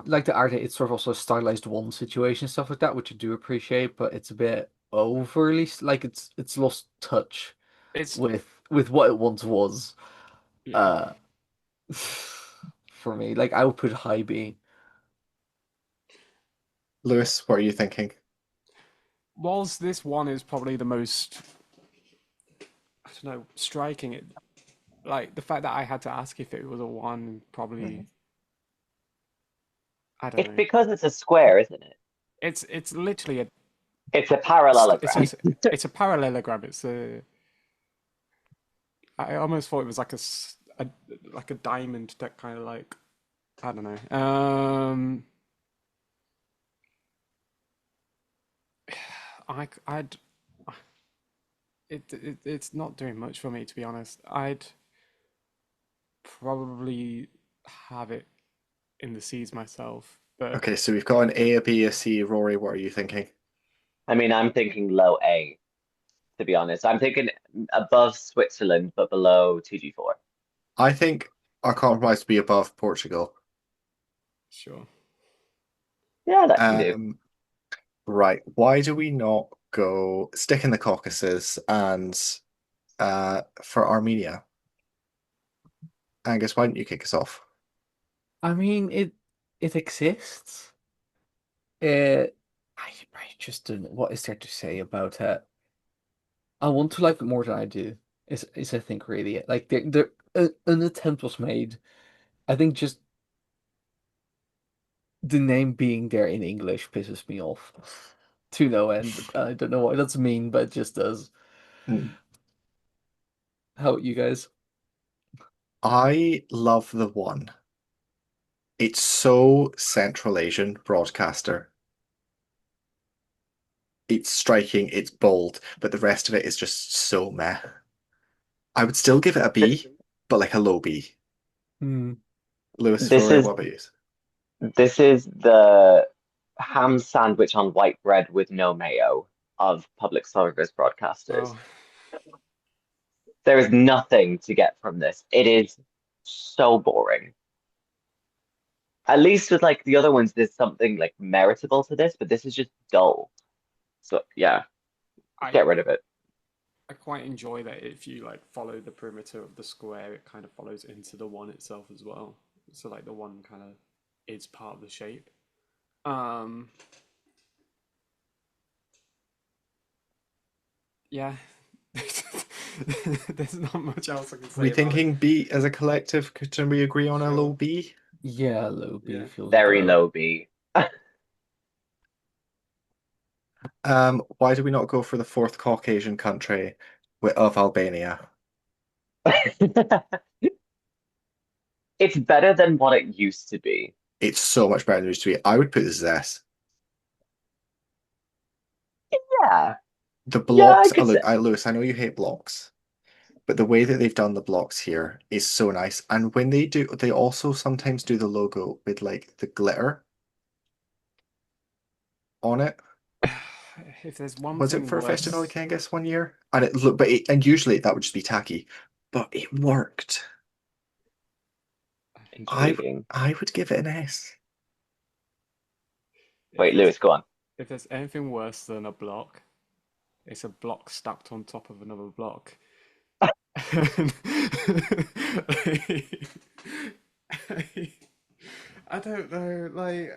like the art, it's sort of also a stylized one situation, stuff like that, which I do appreciate, but it's a bit overly like it's lost touch It's with what it once was. yeah. Uh, for me, like I would put high B. Lewis, what are you thinking? Whilst this one is probably the most, I don't know, striking, it like the fact that I had to ask if it was a one, probably, Mhm. I don't It's know. because it's a square, isn't it? It's literally a It's a it's parallelogram. it's a parallelogram. It's a I almost thought it was like like a diamond that kind of like I don't know. I'd it's not doing much for me to be honest. I'd probably have it in the C's myself, but Okay, so we've got an A, a B, a C. Rory, what are you thinking? I mean, I'm thinking low A, to be honest. I'm thinking above Switzerland, but below TG4. I think our compromise to be above Portugal. sure. Yeah, that can do. Um, right. Why do we not go stick in the Caucasus and for Armenia? Angus, why don't you kick us off? I mean, it exists. Uh, I just don't know what is there to say about it. I want to like it more than I do. Is I think really it. Like an attempt was made. I think just the name being there in English pisses me off to no end. I don't know what that's mean, but it just does. Hmm. How about you guys? I love the one. It's so Central Asian broadcaster. It's striking, it's bold, but the rest of it is just so meh. I would still give it a Th- B, but like a low B. Hmm. Lewis, This Rory, is what about you? this is the ham sandwich on white bread with no mayo of public service broadcasters. Oh, There is nothing to get from this. It is so boring. At least with like the other ones, there's something like meritable to this, but this is just dull. So yeah, I get rid of it. I quite enjoy that if you like follow the perimeter of the square, it kind of follows into the one itself as well. So like the one kind of is part of the shape. Um, yeah. There's not much else I can Are say we about it. thinking B as a collective? Can we agree on a Sure. low B? Yeah, low B Yeah. feels Very about. low B. Why do we not go for the fourth Caucasian country of Albania? It's better than what it used to be. It's so much better than it used to be. I would put this as S. Yeah, The yeah, I blocks, could say. Lewis, I know you hate blocks, but the way that they've done the blocks here is so nice. And when they do, they also sometimes do the logo with like the glitter on it. If there's one Was it thing for a festival worse, like Angus one year? And it looked, and usually that would just be tacky, but it worked. I Intriguing. I would give it an S. if Wait, there's Lewis, go on. if there's anything worse than a block, it's a block stacked on top of another block. I don't know, like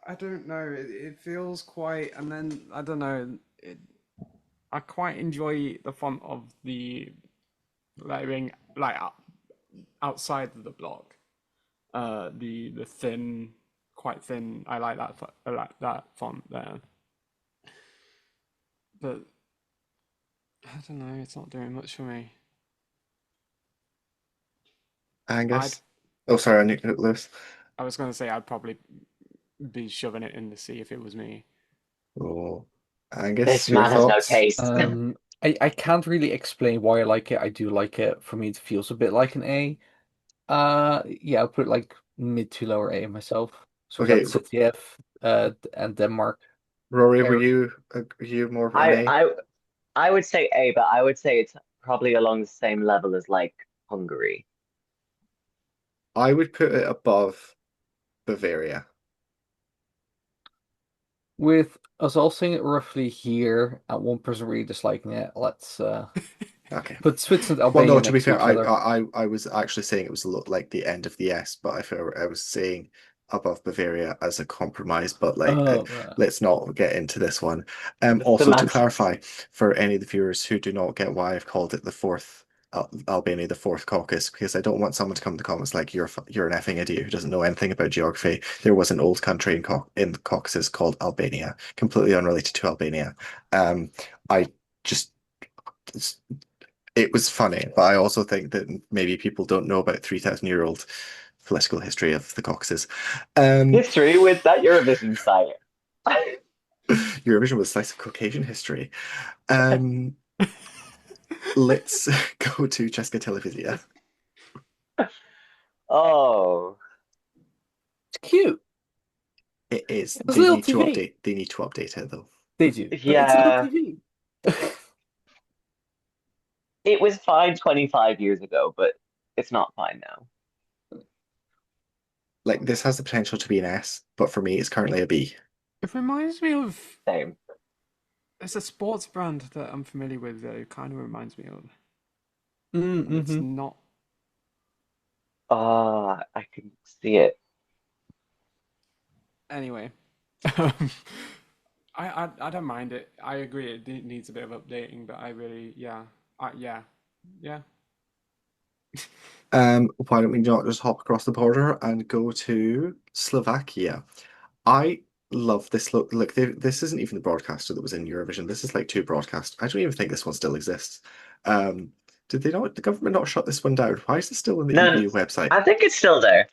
I don't know. It feels quite, and then I don't know. I quite enjoy the font of the lettering, like outside of the block. The thin, quite thin. I like that. I like that font there. But I don't know. It's not doing much for me. I'd. Angus. Oh, sorry, I knew Lewis. I was going to say I'd probably be shoving it in the sea if it was me. Oh, Angus, This your man has no thoughts? taste. I can't really explain why I like it. I do like it. For me, it feels a bit like an A. Yeah, I'll put like mid to lower A myself. So we Okay, got City F, and Denmark. Rory, Air. were you more of an I A? I I would say A, but I would say it's probably along the same level as like Hungary. I would put it above Bavaria. With us all saying it roughly here, and one person really disliking it, let's Okay. put Switzerland, Well, no, Albania to be next to fair, each other. I was actually saying it was like the end of the S, but I was saying above Bavaria as a compromise, but like Oh, let's not get into this one. The Also to semantics. clarify for any of the viewers who do not get why I've called it the fourth Albania, the fourth caucus, because I don't want someone to come in the comments like you're an effing idiot who doesn't know anything about geography. There was an old country in the Caucasus called Albania, completely unrelated to Albania. I just it was funny, but I also think that maybe people don't know about 3,000-year-old political history of the Caucasus. Um, History with that Eurovision site. Eurovision was a slice of Caucasian history. Um, let's go to Česká televize. Oh, it's cute. It is. It's a little TV. They need to update it though. They do, but it's a little yeah. TV. It was fine 25 years ago, but it's not fine now. Like this has the potential to be an S, but for me, it's currently a B. It reminds me of. Same. It's a sports brand that I'm familiar with that it kind of reminds me of. And it's Mm-hmm. not. I can see it. Anyway. I don't mind it. I agree it needs a bit of updating, but I really. Yeah. Yeah. Yeah. Why don't we not just hop across the border and go to Slovakia? I love this look. Look, this isn't even the broadcaster that was in Eurovision. This is like two broadcasts. I don't even think this one still exists. Did they not? The government not shut this one down? Why is it still on the No, EBU website? I think it's still there.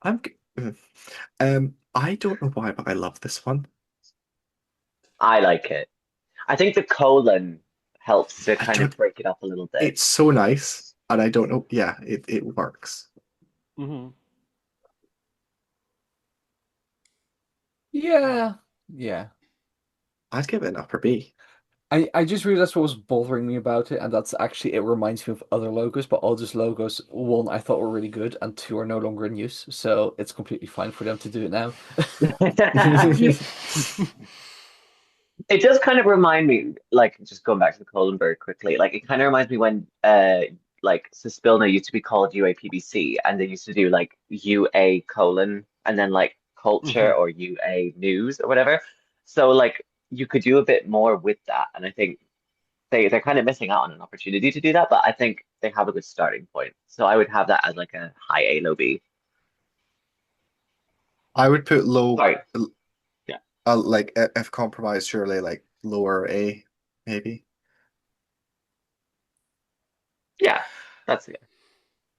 I'm. I don't know why, but I love this one. I like it. I think the colon helps to I kind of don't. break it up a little bit. It's so nice, and I don't know. Yeah, it works. Mm-hmm. Yeah, yeah. I'd give it an upper B. I just realized what was bothering me about it, and that's actually it reminds me of other logos, but all those logos, one, I thought were really good, and two are no longer in use, so it's completely fine for them to do it now. It does kind of remind me, like, just going back to the colon very quickly, like it kind of reminds me when like Suspilna used to be called UAPBC and they used to do like UA colon and then like culture Mhm. or UA news or whatever. So like you could do a bit more with that. And I think they're kind of missing out on an opportunity to do that, but I think they have a good starting point. So I would have that as like a high A, low B. I would put low, Sorry. Yeah. like if compromised, surely like lower A, maybe. Yeah. That's it.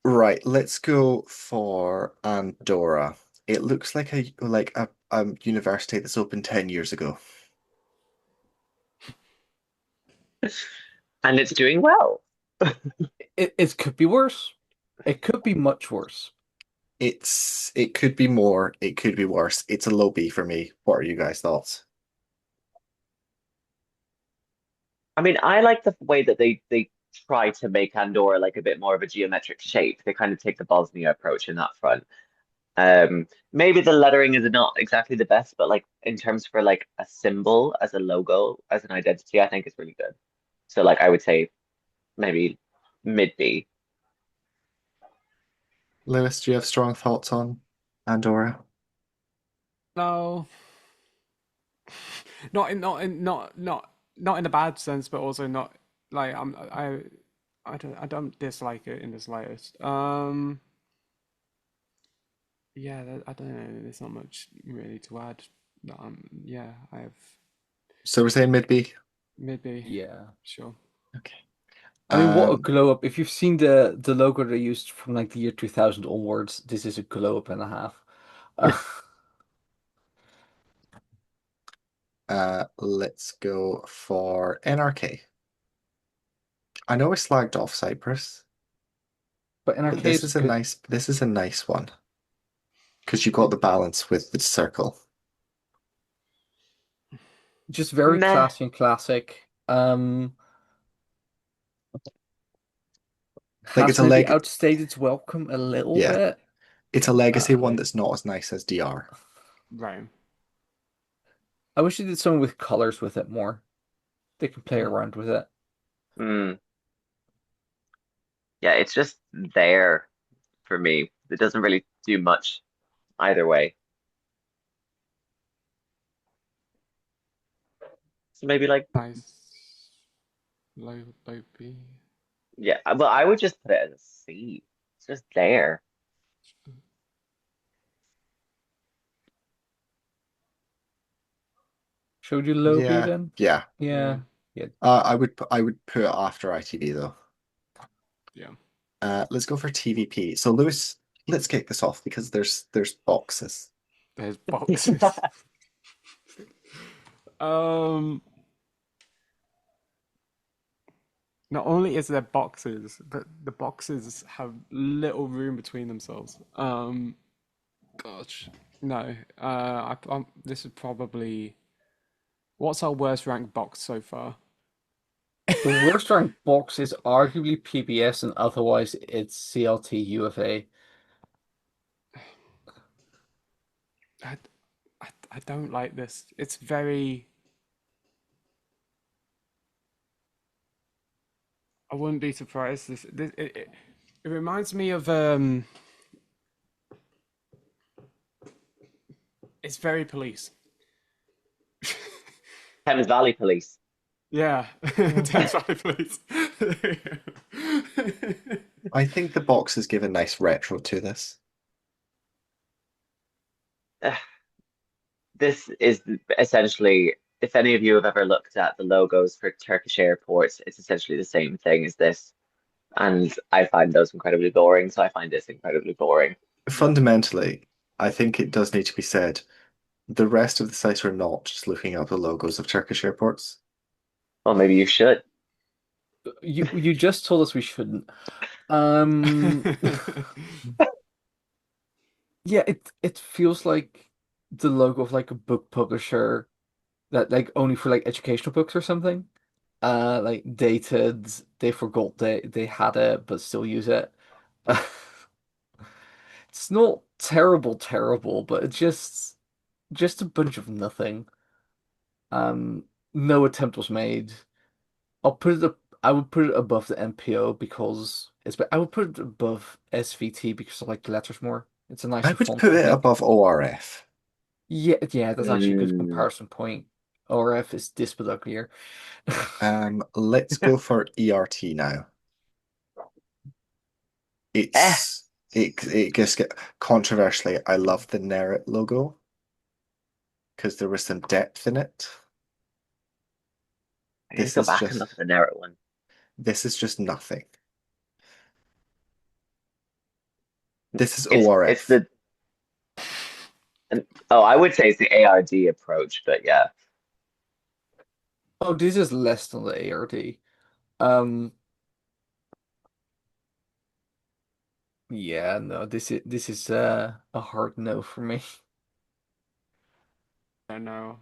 Right, let's go for Andorra. It looks like a university that's opened 10 years ago. And it's doing well. It could be worse. It could be much worse. It could be more, it could be worse. It's a low B for me. What are you guys' thoughts? I mean, I like the way that they try to make Andorra like a bit more of a geometric shape. They kind of take the Bosnia approach in that front. Maybe the lettering is not exactly the best, but like in terms for like a symbol as a logo, as an identity, I think it's really good. So like I would say maybe mid B. Lewis, do you have strong thoughts on Andorra? No, not in a bad sense, but also not like I don't dislike it in the slightest. Yeah, I don't know. There's not much really to add. Yeah, I have So we're saying mid B? maybe Yeah. sure. Okay. I mean, what a Um, glow up. If you've seen the logo they used from like the year 2000 onwards, this is a glow up and a half. Uh, let's go for NRK. I know we slagged off Cyprus, but but NRK is good. this is a nice one because you got the balance with the circle. Just very Meh. classy and classic. Like it's Has a maybe leg, outstayed its welcome a little yeah, bit. it's a legacy Uh, one that's not as nice as DR. Right. I wish they did something with colors with it more. They can play around with it. Mm. Yeah, it's just there for me. It doesn't really do much either way. So maybe like Nice. Low B. yeah, well I would just put it as a C. It's just there. Should we do low B Yeah, then? yeah. Yeah. Yeah. Yeah. I would put it after ITV though. Yeah. Let's go for TVP. So Lewis, let's kick this off because there's boxes. There's boxes. Um. Not only is there boxes, but the boxes have little room between themselves. Gosh, no. This is probably what's our worst ranked box so far? The worst ranked box is arguably PBS, and otherwise it's CLT UFA. I, I don't like this. It's very. I wouldn't be surprised. It reminds me of It's very police. Thames Valley Police. Yeah, Thames Valley Police. I think the boxes give a nice retro to this. This is essentially, if any of you have ever looked at the logos for Turkish airports, it's essentially the same thing as this. And I find those incredibly boring, so I find this incredibly boring. Yeah. Fundamentally, I think it does need to be said, the rest of the sites are not just looking up the logos of Turkish airports. Well, maybe you should. You just told us we shouldn't. Um, yeah, it feels like the logo of like a book publisher that like only for like educational books or something. Like dated, they forgot they had it but still use it. It's not terrible, but it's just a bunch of nothing. Um, no attempt was made. I would put it above the NPO because I would put it above SVT because I like the letters more. It's a I nicer would font, put I it think. above ORF. Yeah, that's actually a good Mm. comparison point. RF is this bit uglier. Let's go for ERT now. Eh, It just get controversially, I love the Nerit logo because there was some depth in it. I need to This go is back and look just at the Narrow one. this is just nothing. This is It's ORF. the and, oh, I would say it's the ARD approach, but yeah. Oh, this is less than the ARD. Um, yeah, no, this is a hard no for me. I don't know.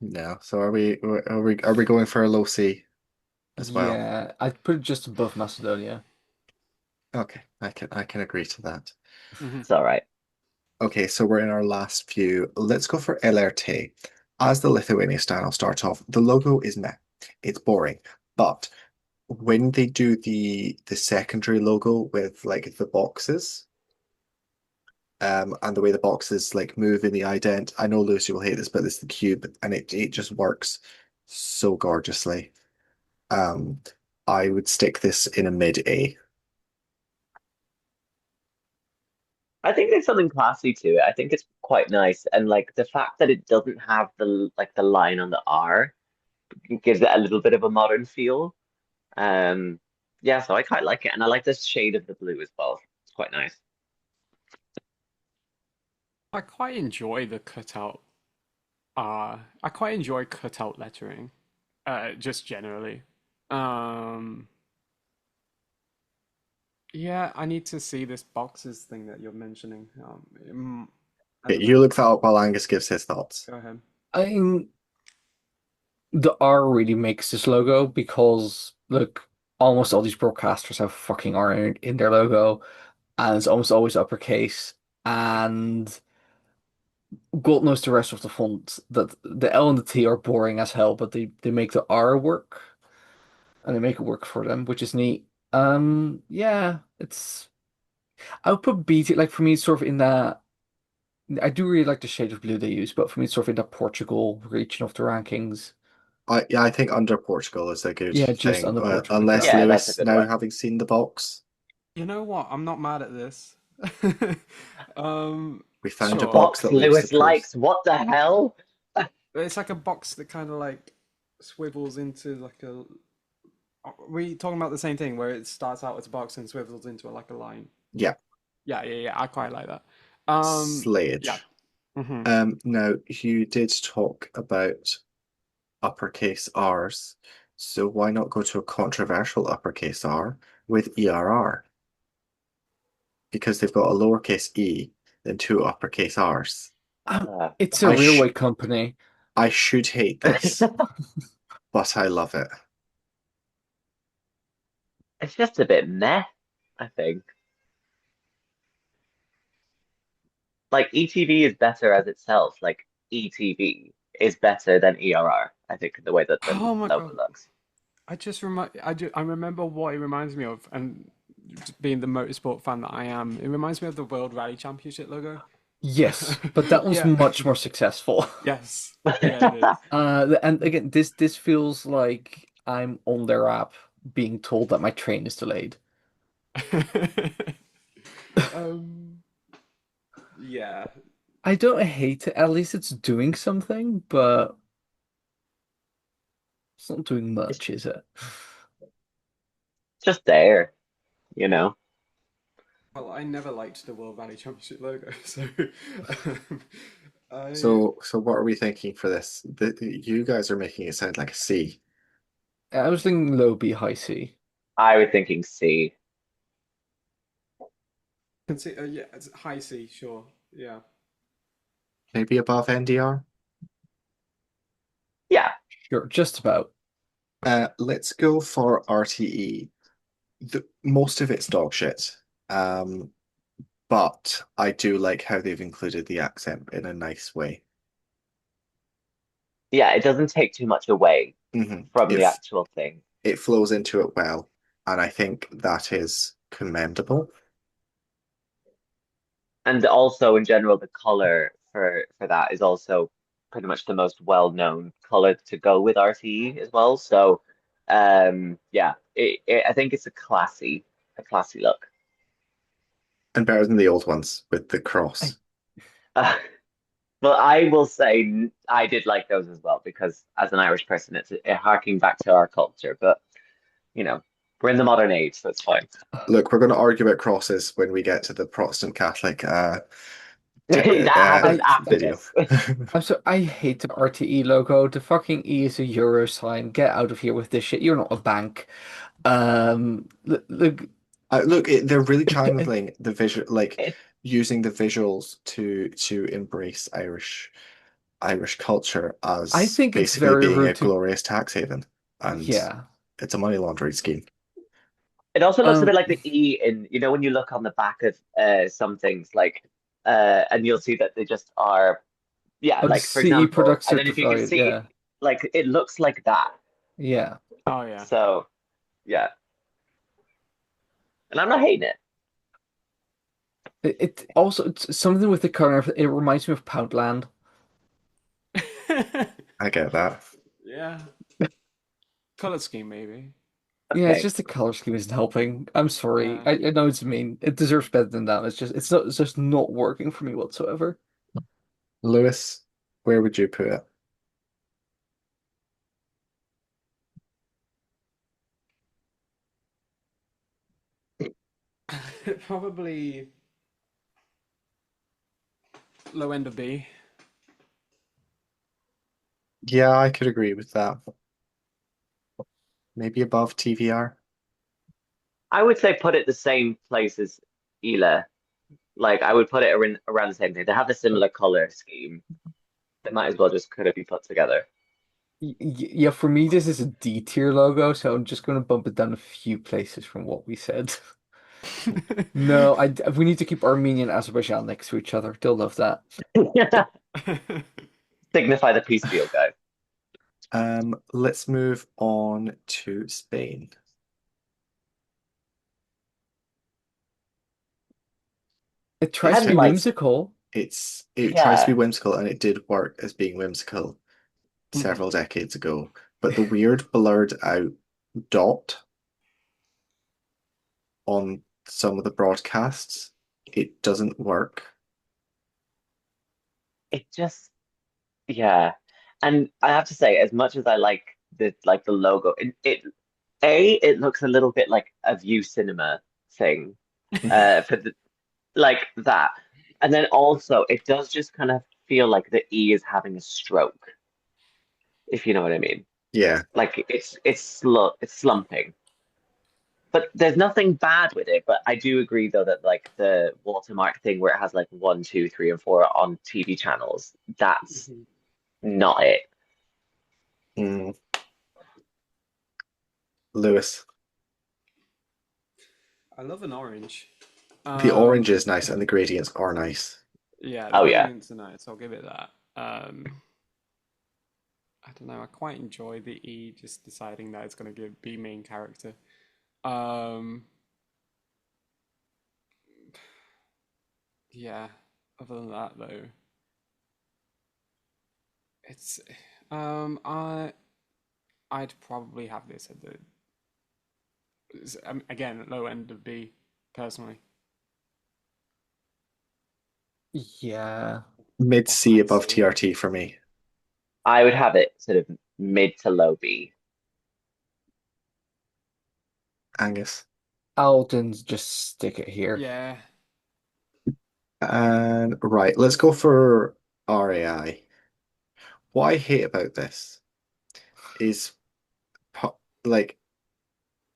No. So are we going for a low C as well? Yeah, I'd put it just above Macedonia. Okay, I can agree to that. Mhm. It's all right. Okay, so we're in our last few. Let's go for LRT. As the Lithuania style starts off, the logo is meh. It's boring. But when they do the secondary logo with like the boxes, and the way the boxes like move in the ident, I know Lucy will hate this, but it's the cube and it just works so gorgeously. Um, I would stick this in a mid A. I think there's something classy to it. I think it's quite nice, and like the fact that it doesn't have the line on the R gives it a little bit of a modern feel. Um, yeah, so I quite like it, and I like this shade of the blue as well. It's quite nice. I quite enjoy the cutout. I quite enjoy cutout lettering. Just generally. Um, yeah, I need to see this boxes thing that you're mentioning. I Okay, don't you know. look that up while Angus gives his thoughts. Go ahead. I mean, the R really makes this logo because look, almost all these broadcasters have fucking R in their logo, and it's almost always uppercase. And God knows the rest of the fonts that the L and the T are boring as hell, but they make the R work and they make it work for them, which is neat. Yeah, it's I would put BT like for me it's sort of in that I do really like the shade of blue they use, but for me it's sort of in that Portugal region of the rankings. I think under Portugal is a good Yeah, just thing, under Portugal, unless Yeah, exactly. that's a Lewis good now one. having seen the box, You know what? I'm not mad at this. we found a Sure. box Box that Lewis Lewis approves. likes. What the hell? It's like a box that kind of like swivels into like a. Are we talking about the same thing where it starts out as a box and swivels into like a line? Yeah, Yeah. I quite like that. Yeah. slayage. Hmm. Now you did talk about uppercase R's, so why not go to a controversial uppercase R with ERR? Because they've got a lowercase e, then two uppercase R's. Uh, It's a I railway sh company. I should hate this, but I love it. it's just a bit meh, I think. Like ETV is better as itself. Like ETV is better than ERR, I think, the way that the Oh my logo God. looks. I remember what it reminds me of, and being the motorsport fan that I am, it reminds me of the World Rally Championship logo. Yes, but that one's Yeah. much more successful. Yes. Yeah, it is. And again, this feels like I'm on their app being told that my train is delayed. Um, yeah. I don't hate it. At least it's doing something, but it's not doing It's much, is it? just there, you know. Well, I never liked the World Rally Championship logo, so um, I So what are we thinking for this? You guys are making it sound like a C. I was thinking low B, high C. I was thinking C. can see. Yeah, it's high C, sure. Yeah. Maybe above NDR? You're just about. Let's go for RTE. Most of it's dog shit. Um, but I do like how they've included the accent in a nice way. Yeah, it doesn't take too much away from the If actual thing. it flows into it well, and I think that is commendable. And also in general, the color for that is also pretty much the most well-known color to go with RTE as well. So yeah, I think it's a classy look. And better than the old ones with the cross. Uh, but I will say I did like those as well because as an Irish person, it's harking back to our culture. But you know, we're in the modern age, so it's fine. Look, we're going to argue about crosses when we get to the Protestant Catholic That happens I after video. this. I hate the RTE logo. The fucking E is a euro sign. Get out of here with this shit. You're not a bank. Look, Look, they're really channeling the visual, like It, using the visuals to embrace Irish culture I as think it's basically very being rude a to. glorious tax haven, and Yeah. it's a money laundering scheme. it also looks a bit Um. like the E in, when you look on the back of some things, like, and you'll see that they just are, yeah, Oh, the like for CE example, product and then if you can certified. see, Yeah. like, it looks like that. Yeah. Oh yeah. So, yeah, and I'm not hating it. It also it's something with the color. It reminds me of Poundland. I get that. Yeah. Color scheme maybe. Yeah, it's Okay. just the color scheme isn't helping. I'm sorry. Yeah. I know it's mean. It deserves better than that. It's just not working for me whatsoever. Lewis, where would you put it? Probably low end of B. Yeah, I could agree with that. Maybe above TVR. I would say put it the same place as Ela. Like, I would put it around the same thing. They have a similar color scheme. They might as well just could it be put together. Yeah, for me, this is a D tier logo, so I'm just going to bump it down a few places from what we said. No, we need to keep Armenia and Azerbaijan next to each other. They'll love that. Signify the peace deal, guys. Let's move on to Spain. It tries to And be like, whimsical. It tries to be yeah, whimsical, and it did work as being whimsical Mhm. several decades ago. But the weird blurred out dot on some of the broadcasts, it doesn't work. it just, yeah. And I have to say, as much as I like the logo, it looks a little bit like a View Cinema thing, for the like that. And then also, it does just kind of feel like the E is having a stroke, if you know what I mean. Yeah. Like it's slumping. But there's nothing bad with it. But I do agree though that like the watermark thing where it has like one, two, three, and four on TV channels, that's Mhm. not it. Mm. Lewis. I love an orange. The orange Um, is nice and the gradients are nice. yeah, the Oh yeah. gradients are nice. I'll give it that. I don't know. I quite enjoy the E just deciding that it's going to be main character. Um, yeah. Other than that, though, it's um, I I'd probably have this at the again low end of B personally. Yeah. Mid Or C high above C. TRT for me. I would have it sort of mid to low B. Angus. Alden's just stick it here. Yeah. And right, let's go for RAI. What I hate about this is like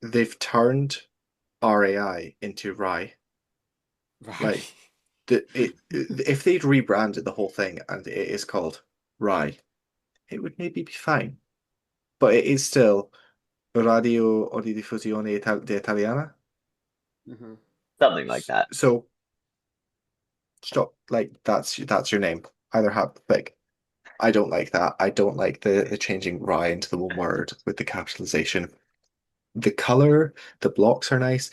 they've turned RAI into Rye. Right. Like if they'd rebranded the whole thing and it is called Rye, it would maybe be fine. but it is still Radio Diffusione d'Italiana. Hmm. Something like that. So stop, like that's your name. Either have like I don't like that. I don't like the changing rye into the one word with the capitalization. The color, the blocks are nice.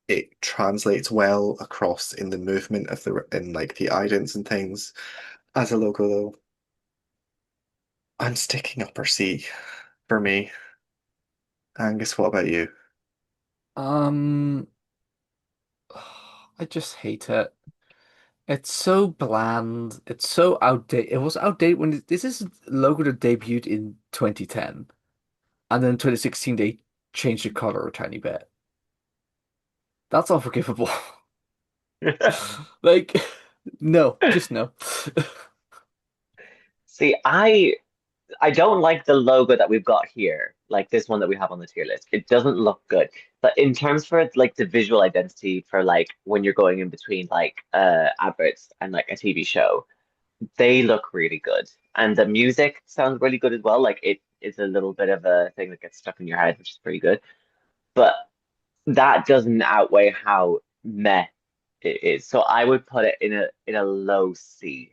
It translates well across in the movement of the in like the idents and things. As a logo though, I'm sticking upper C for me. Angus, what about you? Um, I just hate it. It's so bland. It's so outdated. It was outdated when this is a logo that debuted in 2010, and then in 2016 they changed the color a tiny bit. That's unforgivable. Like, no, just no. See, I don't like the logo that we've got here, like this one that we have on the tier list. It doesn't look good. But in terms for like the visual identity for like when you're going in between like adverts and like a TV show, they look really good. And the music sounds really good as well. Like it is a little bit of a thing that gets stuck in your head, which is pretty good. But that doesn't outweigh how meh it is. So I would put it in a low C.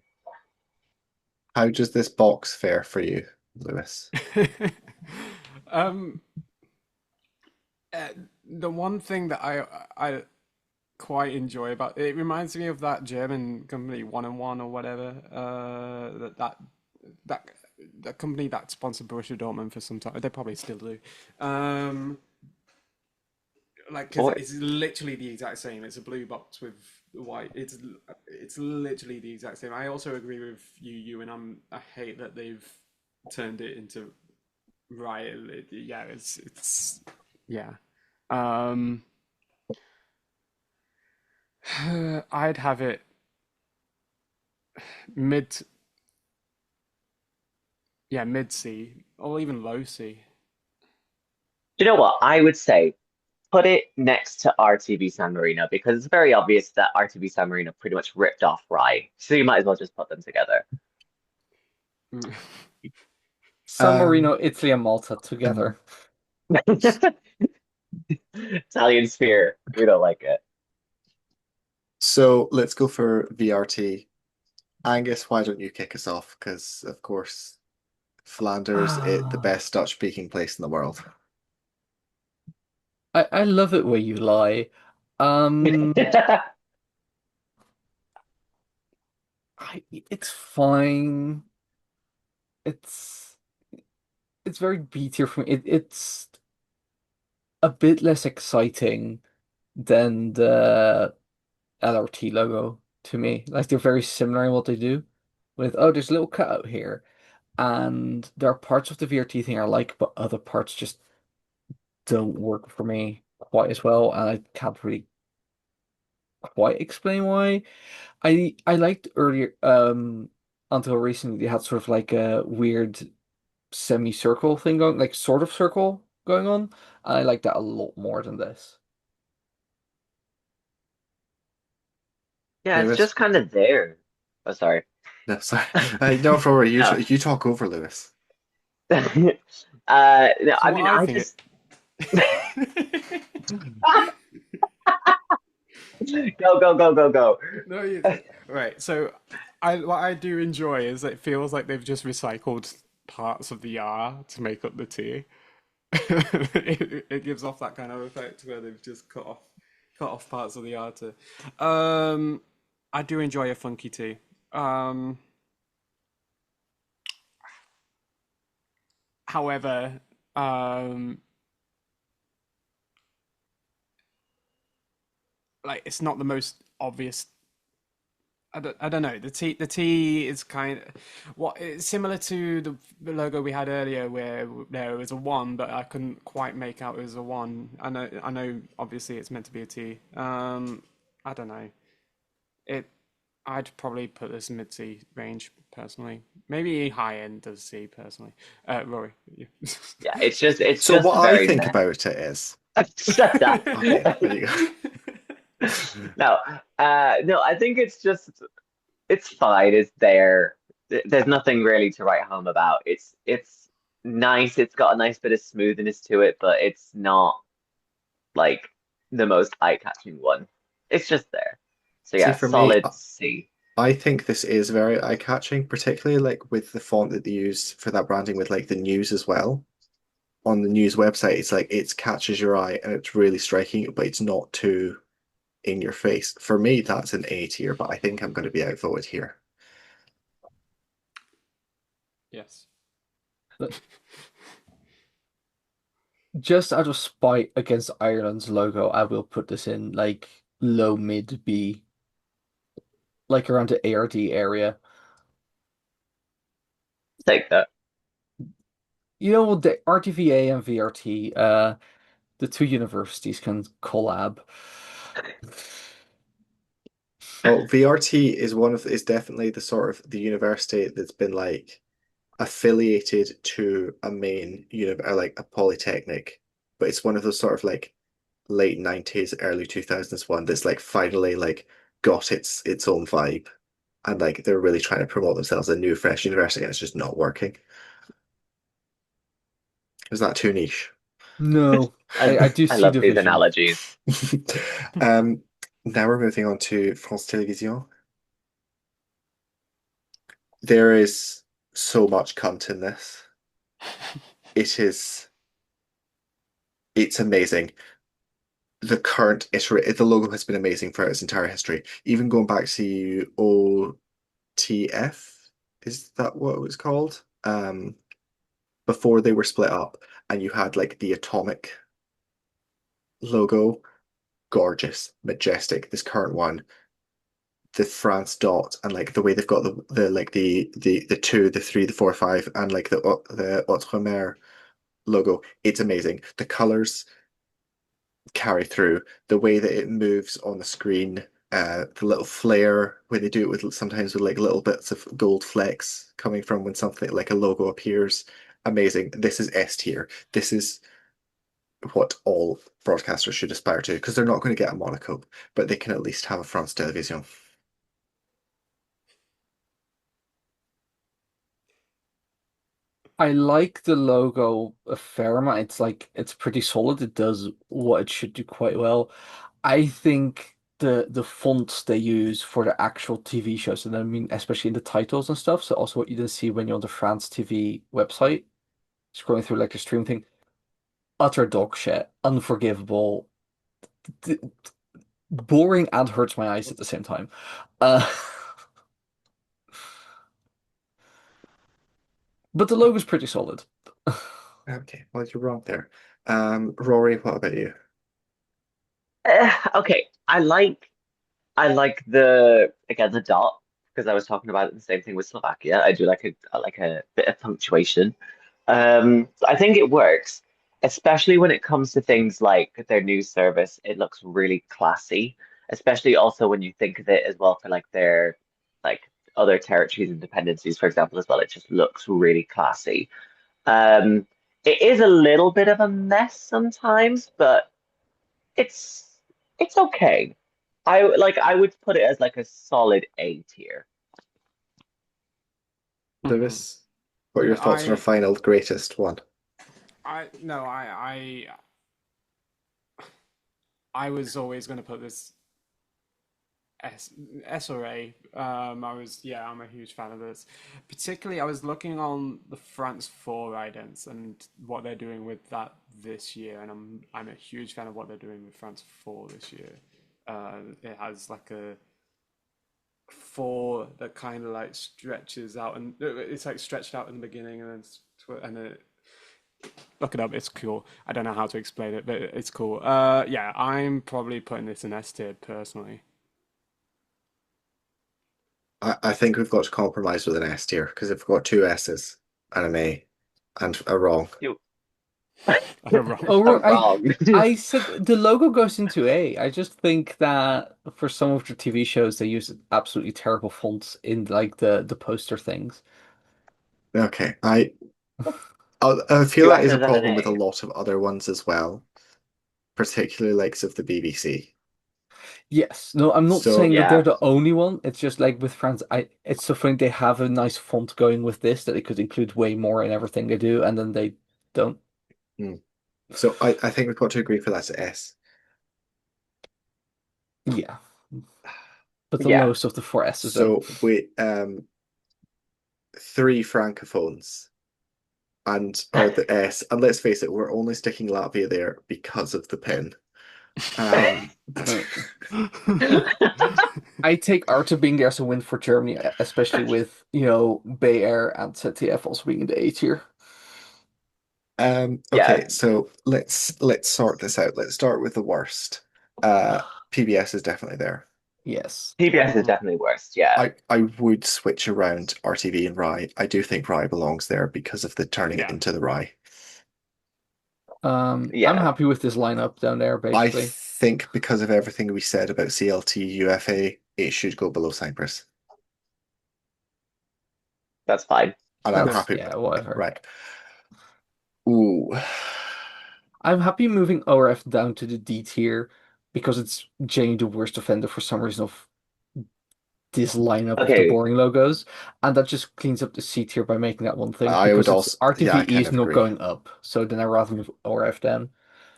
How does this box fare for you, Lewis? um, uh, the one thing that I quite enjoy about it reminds me of that German company One and One or whatever. That that company that sponsored Borussia Dortmund for some time. They probably still do. Like because Or it's literally the exact same. It's a blue box with white. It's literally the exact same. I also agree with you, and I hate that they've turned it into right. Yeah, it's yeah. Um, I'd have it mid, yeah, mid C or even low C. you know what? I would say put it next to RTB San Marino because it's very obvious that RTB San Marino pretty much ripped off Rye. So you might as well just put them together. San Marino, Um, Italy, and Malta together. Italian Sphere. We don't like it. so let's go for VRT. Angus, why don't you kick us off? Because of course, Flanders, the best Dutch speaking place in the world. I love it where you lie. Um, it's fine. It's it's very B tier for me. It's a bit less exciting than the LRT logo to me. Like they're very similar in what they do. With oh, there's a little cutout here, and there are parts of the VRT thing I like, but other parts just don't work for me quite as well, and I can't really quite explain why. I liked earlier until recently they had sort of like a weird semicircle thing going, like sort of circle going on. And I like that a lot more than this. Yeah, it's Lewis? just kind of there. Oh, sorry. No, sorry. No, Rory, No. you talk over Lewis. No, So I what mean, I I think just go, go, go, go, go. No, right. So, what I do enjoy is it feels like they've just recycled parts of the R to make up the T. It gives off that kind of effect where they've just cut off parts of the R to. I do enjoy a funky T. However, like it's not the most obvious. I don't know. The T is kind of what it's similar to the logo we had earlier where there was a one, but I couldn't quite make out it was a one. I know obviously it's meant to be a T. I don't know. It I'd probably put this mid C range personally. Maybe high end of C personally. Rory. Yeah. Yeah, it's So just what I very think meh. about it is, Shut that. okay, there you go. No, no, I think it's fine. It's there. There's nothing really to write home about. It's nice. It's got a nice bit of smoothness to it, but it's not like the most eye-catching one. It's just there. So See, yeah, for me, solid C. I think this is very eye-catching, particularly like with the font that they use for that branding with like the news as well. On the news website, it's like it catches your eye and it's really striking, but it's not too in your face. For me, that's an A tier, but I think I'm going to be outvoted here. Yes. Just out of spite against Ireland's logo, I will put this in like low mid B, like around the ARD area. Take that. You know, the RTVA and VRT, the two universities can collab. Well, VRT is definitely the sort of the university that's been like affiliated to a main or like a polytechnic, but it's one of those sort of like late 90s, early 2000s one that's like finally like got its own vibe, and like they're really trying to promote themselves as a new fresh university and it's just not working. Is that too niche? No, I I do I see love the these vision. analogies. um, Now we're moving on to France Télévisions. There is so much cunt in this. It is, it's amazing. The logo has been amazing for its entire history. Even going back to OTF, is that what it was called? Before they were split up, and you had like the atomic logo, gorgeous, majestic. This current one, the France dot, and like the way they've got the like the two, the three, the four, five, and like the Outremer logo. It's amazing. The colors carry through. The way that it moves on the screen, the little flare when they do it with sometimes with like little bits of gold flecks coming from when something like a logo appears. Amazing. This is S tier. This is what all broadcasters should aspire to because they're not going to get a Monaco, but they can at least have a France Television. I like the logo a fair amount. It's like it's pretty solid. It does what it should do quite well. I think the fonts they use for the actual TV shows, and I mean especially in the titles and stuff. So also what you didn't see when you're on the France TV website, scrolling through like the stream thing, utter dog shit, unforgivable, d boring and hurts my eyes at the same time. Uh, but the logo's pretty solid. Okay, well, you're wrong there. Rory, what about you? Okay, I like the again the dot because I was talking about it, the same thing with Slovakia. I like a bit of punctuation. I think it works, especially when it comes to things like their news service. It looks really classy, especially also when you think of it as well for like their like other territories and dependencies, for example, as well. It just looks really classy. Um, it is a little bit of a mess sometimes, but it's it's okay. I would put it as like a solid A tier. Mhm. Lewis, what are your Yeah, thoughts on our final greatest one? no, I was always going to put this S, S or A. I'm a huge fan of this. Particularly, I was looking on the France 4 idents and what they're doing with that this year, and I'm a huge fan of what they're doing with France 4 this year. It has like a 4 that kind of like stretches out, and it's like stretched out in the beginning, and then and then look it up. It's cool. I don't know how to explain it, but it's cool. Yeah, I'm probably putting this in S tier personally. I think we've got to compromise with an S tier because if we've got two S's and an A and a wrong. You I'm wrong. Oh, are wrong. I said the logo goes into A. I just think that for some of the TV shows, they use absolutely terrible fonts in like the poster things. Okay, I feel Two that is a S's and an problem with a A. lot of other ones as well, particularly likes of the BBC. Yes. No, I'm not So saying that they're Yeah. the only one. It's just like with France, it's so funny they have a nice font going with this that they could include way more in everything they do, and then they don't. so I think we've got to agree for that to S. Yeah. But the Yeah. lowest of the four S's though. So we 3 francophones and are the S. And let's face it, we're only sticking Latvia there because of the pen. Um, Uh, I take Arta being there as a win for Germany, especially with, Bay Air and ZTF also being in the A tier. okay, Yeah. so let's sort this out. Let's start with the worst. PBS is definitely there. Yes. PBS is definitely worst. Yeah. I would switch around RTV and Rye. I do think Rye belongs there because of the turning it Yeah. into the Rye. I'm Yeah. happy with this lineup down there, I basically. think because of everything we said about CLT, UFA, it should go below Cyprus. That's fine. And I'm That's, happy. yeah, whatever. Right. Ooh. I'm happy moving ORF down to the D tier because it's genuinely the worst offender for some reason of this lineup of the Okay. boring logos. And that just cleans up the C tier by making that one thing I would because it's also, yeah, I RTVE kind is of not agree. going up. So then I'd rather move ORF down.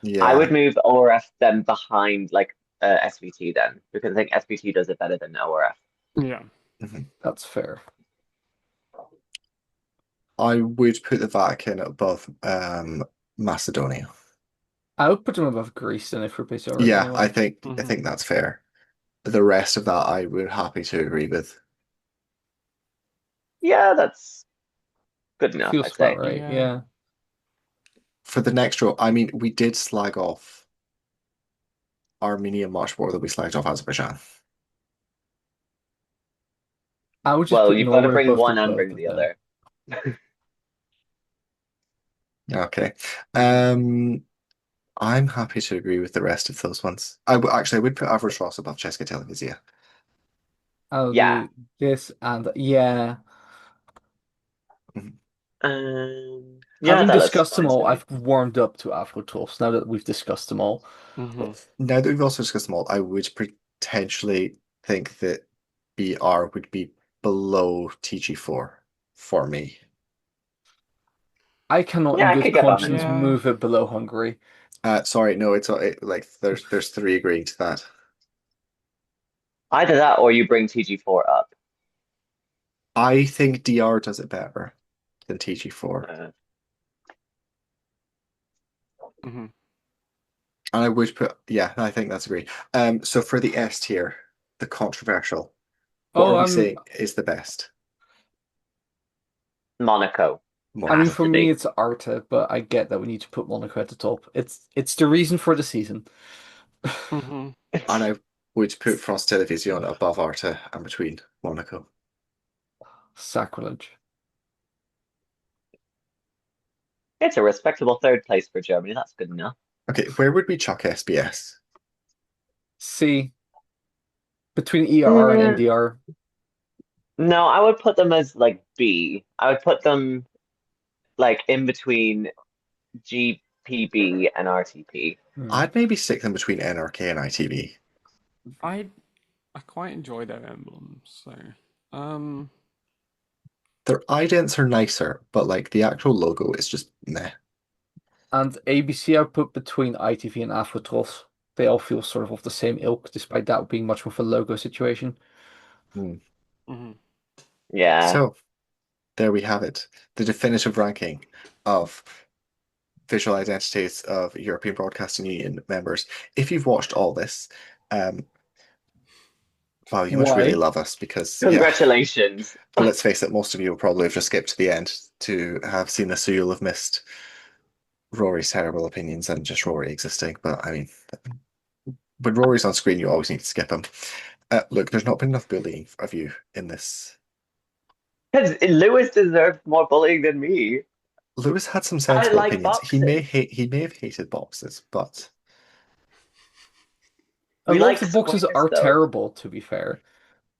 I Yeah. would move ORF then behind like SVT then because I think SVT does it better than ORF. Yeah. That's fair. I would put the Vatican above Macedonia. I would put them above Greece then if we're based on Yeah, anyway. I think that's fair. The rest of that I would happy to agree with. Yeah, that's good enough, Feels I'd say. about right. Yeah. Yeah. For the next row, I mean, we did slag off Armenia much more than we slagged off Azerbaijan. I would just Well, put you've got to Norway bring above the one and both bring of the them. other. Okay. I'm happy to agree with the rest of those ones. Actually, I would put Avros Ross above Česká televize. I'll Yeah. do this and yeah. Yeah, Having that looks discussed them fine to all, me. I've warmed up to Afrotops now that we've discussed them all. Mm-hmm. Now that we've also discussed them all, I would potentially think that BR would be below TG4 for me. I cannot Yeah, in I good could get behind conscience that. Yeah. move it below Hungary. Sorry, no, like there's 3 agreeing to that. Either that or you bring TG4 up. I think DR does it better than TG4. Mm-hmm. And I would put, yeah, I think that's agree. So for the S tier, the controversial, what are we saying is the best? Monaco. I mean, Has for to me, be. it's Arta, but I get that we need to put Monaco at the top. It's the reason for the season. Mm-hmm. And I would put France Télévisions above Arta and between Monaco. Sacrilege. It's a respectable third place for Germany. That's good enough. Okay, where would we chuck SBS? C. Between ERR and NDR. No, I would put them as like B. I would put them like in between GPB and RTP. I'd maybe stick them between NRK and ITV. I quite enjoy their emblems, so Their idents are nicer, but like the actual logo is just meh. And ABC I put between ITV and Afrotros. They all feel sort of the same ilk, despite that being much more of a logo situation. mm-hmm. Yeah. So there we have it. The definitive ranking of visual identities of European Broadcasting Union members. If you've watched all this, wow, you must really love us because Congratulations. But let's face it, most of you will probably have just skipped to the end to have seen this, so you'll have missed Rory's terrible opinions and just Rory existing. But I mean, when Rory's on screen, you always need to skip him. Look, there's not been enough bullying of you in this. Because Lewis deserves more bullying than me. Lewis had some sensible like opinions. boxes. He may have hated boxes, but A We lot like of the boxes squares, are though. terrible, to be fair.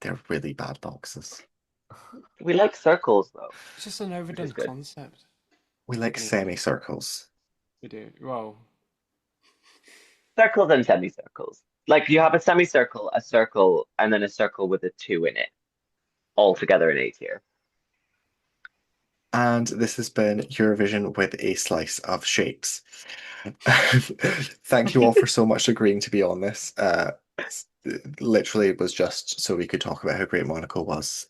they're really bad boxes. We like circles, though. It's just an overdone good. concept. We like semicircles. We do. Well, Circles and semicircles. Like you have a semicircle, a circle, and then a circle with a 2 in it, all together in A tier. And this has been Eurovision with a slice of shapes. Thank you all for so much agreeing to be on this. Literally, it was just so we could talk about how great Monaco was.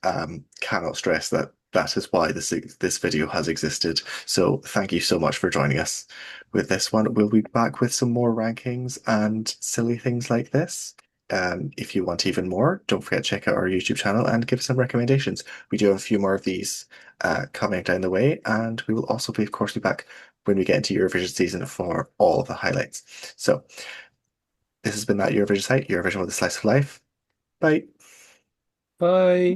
Cannot stress that that is why this video has existed. So thank you so much for joining us with this one. We'll be back with some more rankings and silly things like this. If you want even more, don't forget to check out our YouTube channel and give us some recommendations. We do have a few more of these coming down the way, and we will also be, of course, be back when we get into Eurovision season for all the highlights. So this has been that Eurovision site, Eurovision with a Slice of Life. Bye. Bye.